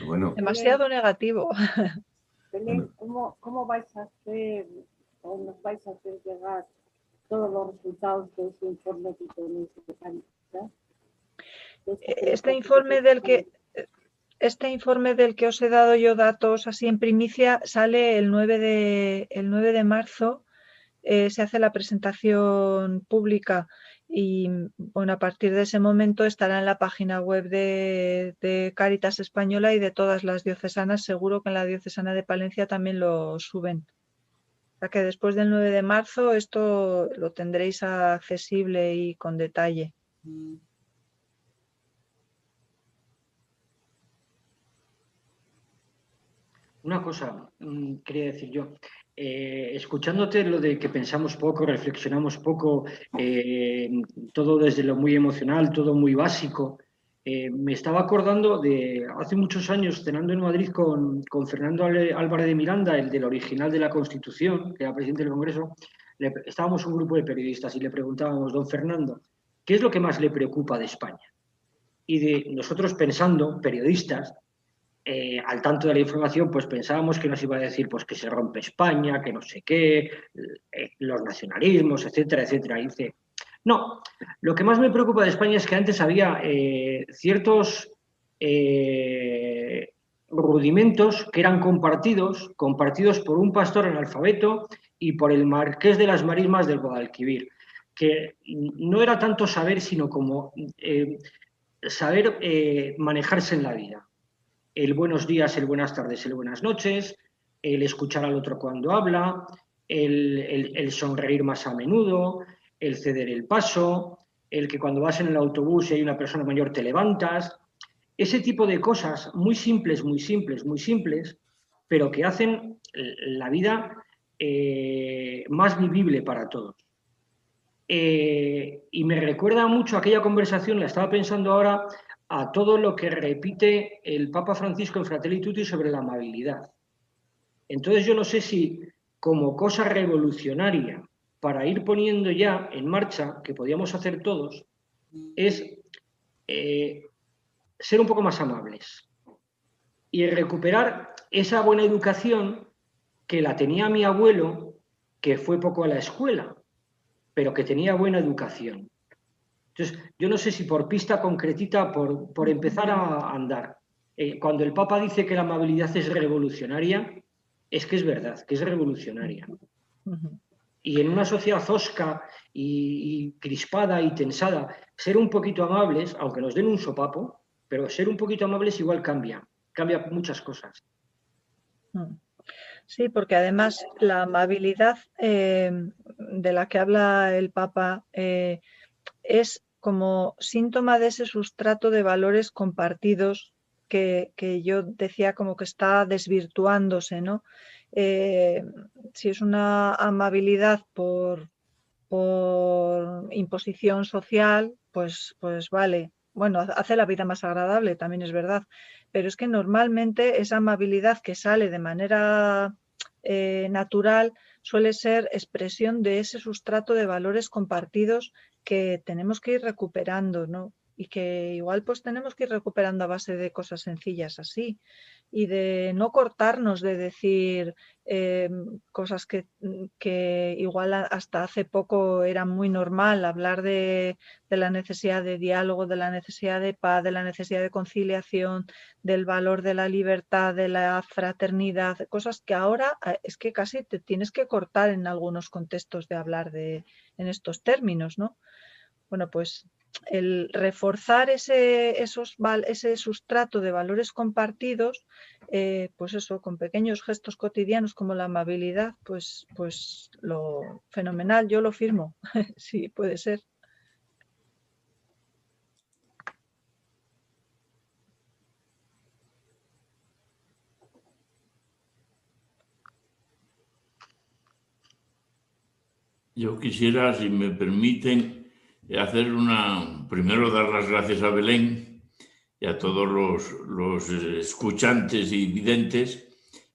bueno, demasiado negativo. Belén, ¿cómo vais a hacer o nos vais a hacer llegar todos los resultados de ese informe que tenéis de Cáritas? Este informe del que os he dado yo datos así en primicia sale el 9 de marzo. Se hace la presentación pública y bueno, a partir de ese momento estará en la página web de Cáritas Española y de todas las diocesanas. Seguro que en la diocesana de Palencia también lo suben. O sea que después del 9 de marzo esto lo tendréis accesible y con detalle. Una cosa quería decir yo. Escuchándote lo de que pensamos poco, reflexionamos poco, todo desde lo muy emocional, todo muy básico, me estaba acordando de hace muchos años cenando en Madrid con Fernando Álvarez de Miranda, el del original de la Constitución, que era presidente del Congreso. Estábamos un grupo de periodistas y le preguntábamos, don Fernando, ¿qué es lo que más le preocupa de España? Y de nosotros pensando, periodistas, al tanto de la información, pues pensábamos que nos iba a decir pues que se rompe España, que no sé qué, los nacionalismos, etcétera, etcétera. Y dice, no, lo que más me preocupa de España es que antes había ciertos rudimentos que eran compartidos por un pastor analfabeto y por el marqués de las Marismas del Guadalquivir, que no era tanto saber, sino como saber manejarse en la vida. El buenos días, el buenas tardes, el buenas noches, el escuchar al otro cuando habla, el sonreír más a menudo, el ceder el paso, el que cuando vas en el autobús y hay una persona mayor te levantas. Ese tipo de cosas muy simples, muy simples, muy simples, pero que hacen la vida más vivible para todos. Y me recuerda mucho aquella conversación, la estaba pensando ahora, a todo lo que repite el Papa Francisco en Fratelli Tutti sobre la amabilidad. Entonces yo no sé si como cosa revolucionaria para ir poniendo ya en marcha, que podíamos hacer todos, es ser un poco más amables. y recuperar esa buena educación que la tenía mi abuelo, que fue poco a la escuela, pero que tenía buena educación. Entonces, yo no sé si por pista concretita, por empezar a andar. Cuando el Papa dice que la amabilidad es revolucionaria, es que es verdad, que es revolucionaria. Y en una sociedad hosca y crispada y tensada, ser un poquito amables, aunque nos den un sopapo, pero ser un poquito amables igual cambia muchas cosas. Sí, porque además la amabilidad de la que habla el Papa es como síntoma de ese sustrato de valores compartidos que yo decía como que está desvirtuándose, ¿no? Si es una amabilidad por imposición social, pues vale. Bueno, hace la vida más agradable, también es verdad. Pero es que normalmente esa amabilidad que sale de manera natural suele ser expresión de ese sustrato de valores compartidos que tenemos que ir recuperando, ¿no? Y que igual pues tenemos que ir recuperando a base de cosas sencillas así y de no cortarnos de decir cosas que igual hasta hace poco era muy normal, hablar de la necesidad de diálogo, de la necesidad de paz, de la necesidad de conciliación, del valor de la libertad, de la fraternidad, cosas que ahora es que casi te tienes que cortar en algunos contextos de hablar en estos términos, ¿no? Bueno, pues el reforzar ese sustrato de valores compartidos, pues eso, con pequeños gestos cotidianos como la amabilidad, pues lo fenomenal, yo lo firmo, sí, puede ser. Yo quisiera, si me permiten, primero dar las gracias a Belén y a todos los escuchantes y videntes,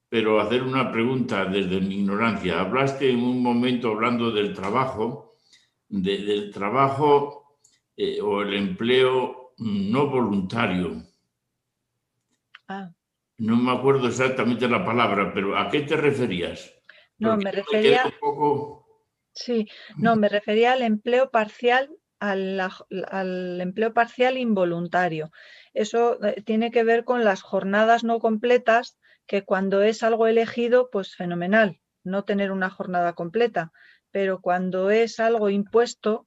pero hacer una pregunta desde mi ignorancia. Hablaste en un momento, hablando del trabajo, del trabajo o el empleo no voluntario. No me acuerdo exactamente la palabra, pero ¿a qué te referías? No, me refería... un poco... Sí, no, me refería al empleo parcial, al empleo parcial involuntario. Eso tiene que ver con las jornadas no completas, que cuando es algo elegido, pues fenomenal, no tener una jornada completa, pero cuando es algo impuesto,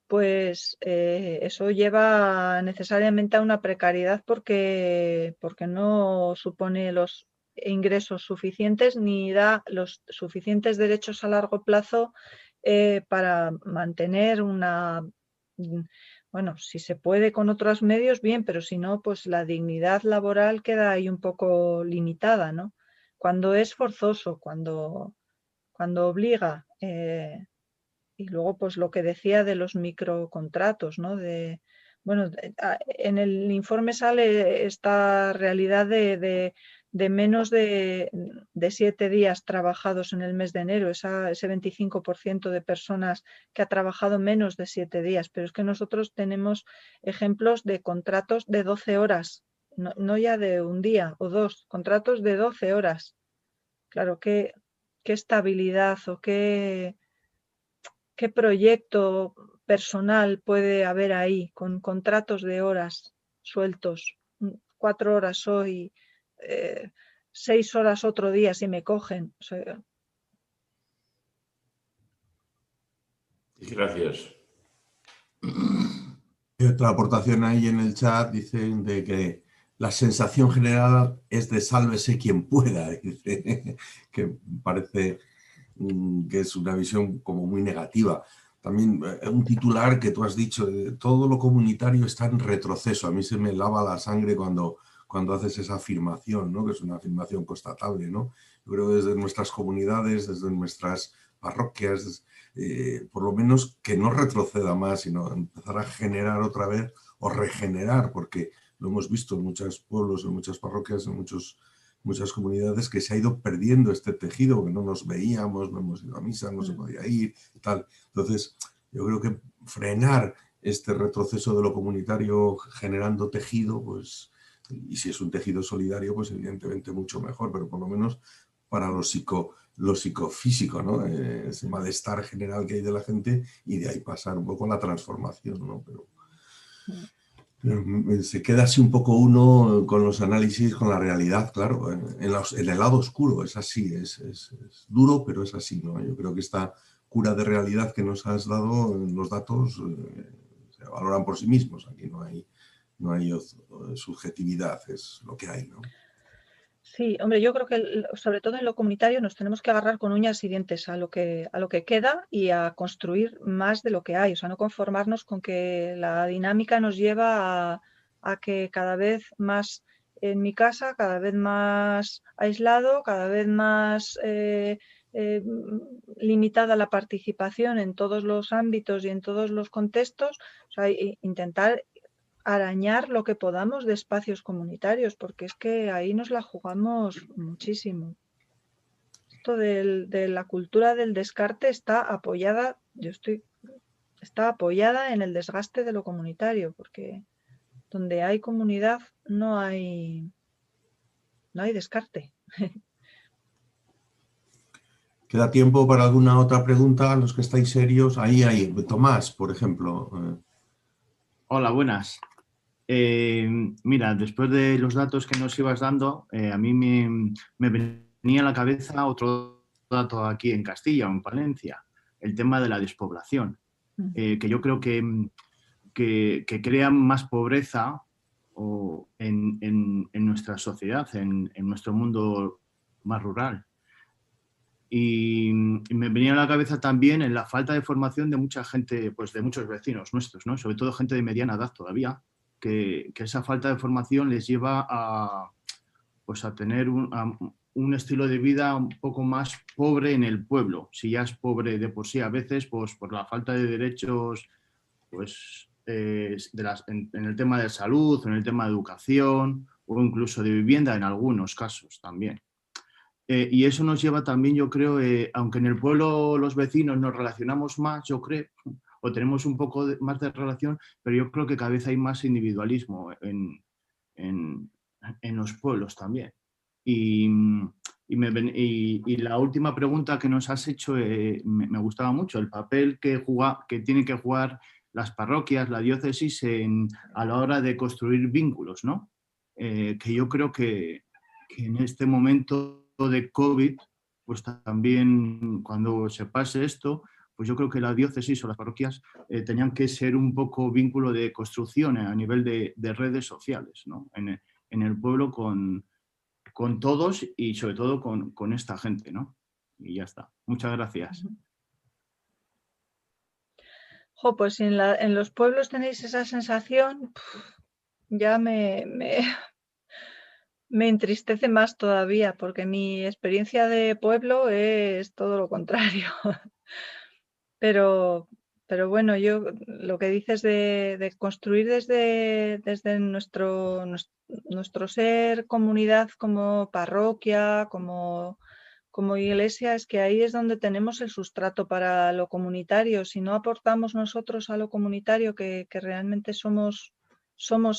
pues eso lleva necesariamente a una precariedad porque no supone los ingresos suficientes ni da los suficientes derechos a largo plazo para mantener bueno, si se puede con otros medios, bien, pero si no, pues la dignidad laboral queda ahí un poco limitada, ¿no? Cuando es forzoso, cuando obliga, y luego pues lo que decía de los microcontratos, ¿no? Bueno, en el informe sale esta realidad de menos de 7 días trabajados en el mes de enero, ese 25% de personas que ha trabajado menos de 7 días, pero es que nosotros tenemos ejemplos de contratos de 12 horas, no ya de un día o dos, contratos de 12 horas. Claro, qué estabilidad o qué proyecto personal puede haber ahí con contratos de horas sueltos, 4 horas hoy, 6 horas otro día si me cogen. O sea, Gracias. Y otra aportación ahí en el chat dicen de que la sensación general es de sálvese quien pueda, dice, que parece que es una visión como muy negativa. También un titular que tú has dicho, todo lo comunitario está en retroceso. A mí se me lava la sangre cuando haces esa afirmación, ¿no? Que es una afirmación constatable, ¿no? Yo creo que desde nuestras comunidades, desde nuestras parroquias, por lo menos que no retroceda más, sino empezar a generar otra vez o regenerar, porque lo hemos visto en muchos pueblos, en muchas parroquias, en muchas comunidades, que se ha ido perdiendo este tejido, que no nos veíamos, no hemos ido a misa, no se podía ir, tal. Entonces, yo creo que frenar este retroceso de lo comunitario generando tejido, pues Y si es un tejido solidario, pues evidentemente mucho mejor, pero por lo menos para lo psicofísico, ¿no? Ese malestar general que hay de la gente y de ahí pasar un poco a la transformación, ¿no? Pero se queda así un poco uno con los análisis, con la realidad, claro, en el lado oscuro, es así, es duro, pero es así, ¿no? Yo creo que esta cura de realidad que nos has dado, los datos se valoran por sí mismos, aquí no hay subjetividad, es lo que hay, ¿no? Sí, hombre, yo creo que sobre todo en lo comunitario nos tenemos que agarrar con uñas y dientes a lo que queda y a construir más de lo que hay. O sea, no conformarnos con que la dinámica nos lleva a que cada vez más en mi casa, cada vez más aislado, cada vez más limitada la participación en todos los ámbitos y en todos los contextos. O sea, intentar arañar lo que podamos de espacios comunitarios, porque es que ahí nos la jugamos muchísimo. Esto de la cultura del descarte está apoyada, está apoyada en el desgaste de lo comunitario, porque donde hay comunidad no hay descarte. ¿Queda tiempo para alguna otra pregunta? Los que estáis serios. Ahí, Tomás, por ejemplo. Hola, buenas. Mira, después de los datos que nos ibas dando, a mí me venía a la cabeza otro dato aquí en Castilla o en Palencia, el tema de la despoblación, que yo creo que crea más pobreza en nuestra sociedad, en nuestro mundo más rural. Y me venía a la cabeza también en la falta de formación de mucha gente, pues de muchos vecinos nuestros, ¿no? Sobre todo gente de mediana edad todavía, que esa falta de formación les lleva a tener un estilo de vida un poco más pobre en el pueblo. Si ya es pobre de por sí a veces, pues por la falta de derechos, pues en el tema de salud, en el tema de educación o incluso de vivienda en algunos casos también. Y eso nos lleva también, yo creo, aunque en el pueblo los vecinos nos relacionamos más, yo creo, o tenemos un poco más de relación, pero yo creo que cada vez hay más individualismo en los pueblos también. Y la última pregunta que nos has hecho me gustaba mucho, el papel que tienen que jugar las parroquias, la diócesis a la hora de construir vínculos, ¿no? Que yo creo que en este momento de COVID, pues también cuando se pase esto, pues yo creo que la diócesis o las parroquias tenían que ser un poco vínculo de construcción a nivel de redes sociales, ¿no? En el pueblo con todos y sobre todo con esta gente, ¿no? Y ya está. Muchas gracias. Jo, pues si en los pueblos tenéis esa sensación, ya me entristece más todavía, porque mi experiencia de pueblo es todo lo contrario. Pero bueno, yo lo que dices de construir desde nuestro ser comunidad como parroquia, como iglesia, es que ahí es donde tenemos el sustrato para lo comunitario. Si no aportamos nosotros a lo comunitario, que realmente somos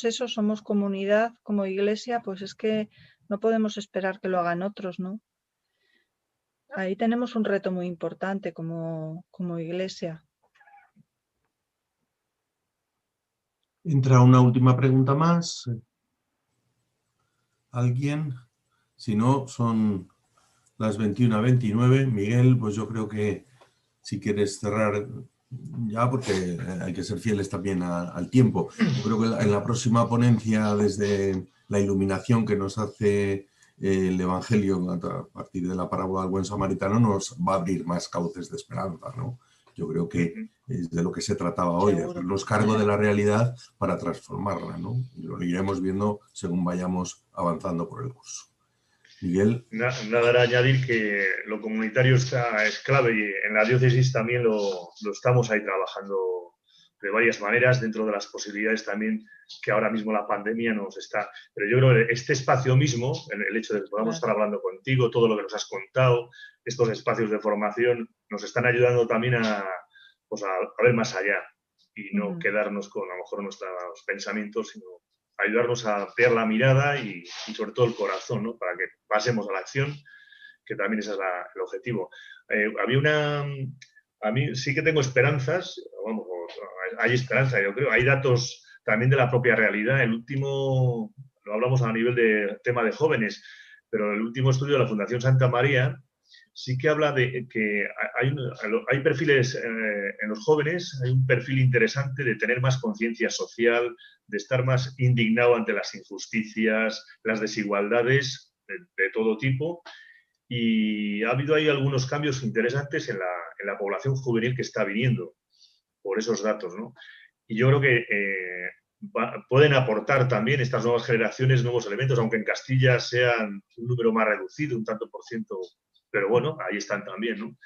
eso, somos comunidad como iglesia, pues es que no podemos esperar que lo hagan otros, ¿no? Ahí tenemos un reto muy importante como iglesia. Entra una última pregunta más. ¿Alguien? Si no, son las 21:29. Miguel, pues yo creo que si quieres cerrar ya, porque hay que ser fieles también al tiempo. Yo creo que en la próxima ponencia, desde la iluminación que nos hace el Evangelio a partir de la parábola del buen samaritano, nos va a abrir más cauces de esperanza, ¿no? Yo creo que es de lo que se trataba hoy, de hacernos cargo de la realidad para transformarla, ¿no? Y lo iremos viendo según vayamos avanzando por el curso. Miguel. Nada era añadir que lo comunitario es clave y en la diócesis también lo estamos ahí trabajando de varias maneras, dentro de las posibilidades también que ahora mismo la pandemia nos está. Pero yo creo que este espacio mismo, el hecho de que podamos estar hablando contigo, todo lo que nos has contado, estos espacios de formación, nos están ayudando también a ver más allá y no quedarnos con a lo mejor nuestros pensamientos, sino ayudarnos a ampliar la mirada y sobre todo el corazón, ¿no? Para que pasemos a la acción, que también ese es el objetivo. A mí sí que tengo esperanzas, vamos, hay esperanza, yo creo. Hay datos también de la propia realidad. El último, lo hablamos a nivel de tema de jóvenes, pero el último estudio de la Fundación Santa María sí que habla de que hay perfiles en los jóvenes, hay un perfil interesante de tener más conciencia social, de estar más indignado ante las injusticias, las desigualdades de todo tipo. Y ha habido ahí algunos cambios interesantes en la población juvenil que está viniendo por esos datos, ¿no? Y yo creo que pueden aportar también estas nuevas generaciones nuevos elementos, aunque en Castilla sean un número más reducido, un tanto por ciento, pero bueno, ahí están también, ¿no?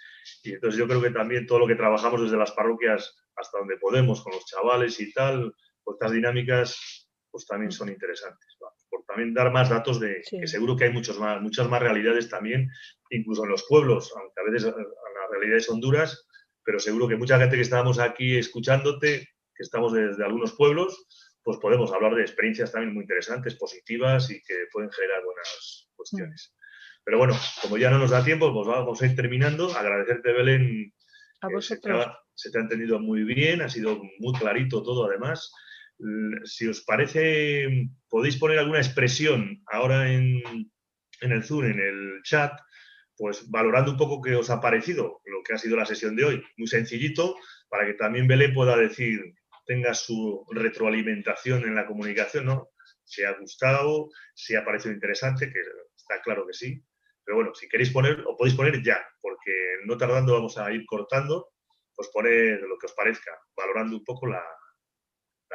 Y entonces yo creo que también todo lo que trabajamos desde las parroquias hasta donde podemos, con los chavales y tal, pues estas dinámicas pues también son interesantes, ¿no? Por también dar más datos que seguro que hay muchas más realidades también, incluso en los pueblos, aunque a veces las realidades son duras, pero seguro que mucha gente que estábamos aquí escuchándote, que estamos desde algunos pueblos, pues podemos hablar de experiencias también muy interesantes, positivas y que pueden generar buenas cuestiones. Pero bueno, como ya no nos da tiempo, pues vamos a ir terminando. Agradecerte, Belén. A vosotros. Se te ha entendido muy bien, ha sido muy clarito todo además. Si os parece, podéis poner alguna expresión ahora en el Zoom, en el chat, pues valorando un poco qué os ha parecido lo que ha sido la sesión de hoy. Muy sencillito, para que también Belén pueda decir, tenga su retroalimentación en la comunicación, ¿no? Si ha gustado, si ha parecido interesante, que está claro que sí. Pero bueno, si queréis poner, o podéis poner ya, porque no tardando vamos a ir cortando, pues poner lo que os parezca, valorando un poco la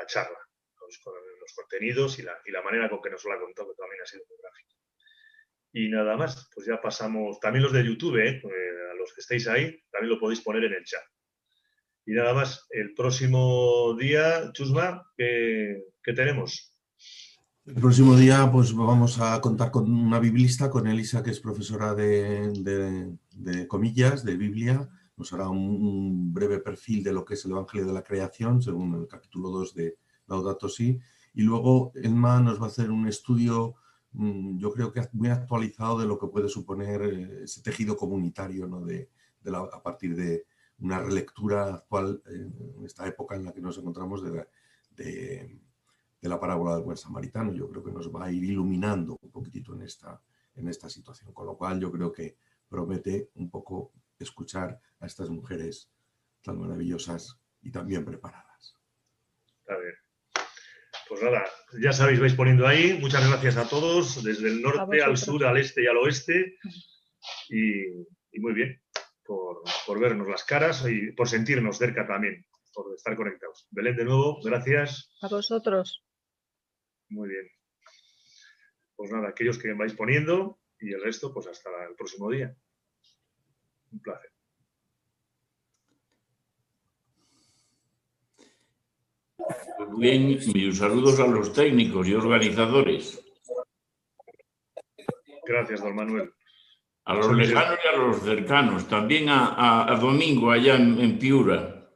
charla, los contenidos y la manera con que nos lo ha contado, que también ha sido muy gráfico. Y nada más, pues ya pasamos, también los de YouTube, a los que estéis ahí, también lo podéis poner en el chat. Y nada más, el próximo día, Chusma, ¿qué tenemos? El próximo día pues vamos a contar con una biblista, con Elisa, que es profesora de comillas, de Biblia. Nos hará un breve perfil de lo que es el Evangelio de la Creación, según el capítulo 2 de Laudato Si. Y luego Elma nos va a hacer un estudio, yo creo que muy actualizado, de lo que puede suponer ese tejido comunitario, ¿no? A partir de una relectura actual en esta época en la que nos encontramos de la parábola del buen samaritano. Yo creo que nos va a ir iluminando un poquitito en esta situación, con lo cual yo creo que promete un poco escuchar a estas mujeres tan maravillosas y tan bien preparadas. Está bien. Pues nada, ya sabéis, vais poniendo ahí. Muchas gracias a todos, desde el norte al sur, al este y al oeste. Y muy bien, por vernos las caras y por sentirnos cerca también, por estar conectados. Belén, de nuevo, gracias. A vosotros. Muy bien. Pues nada, aquellos que vais poniendo y el resto, pues hasta el próximo día. Un placer. Bien, mis saludos a los técnicos y organizadores. Gracias, don Manuel. A los lejanos y a los cercanos. También a Domingo allá en Piura.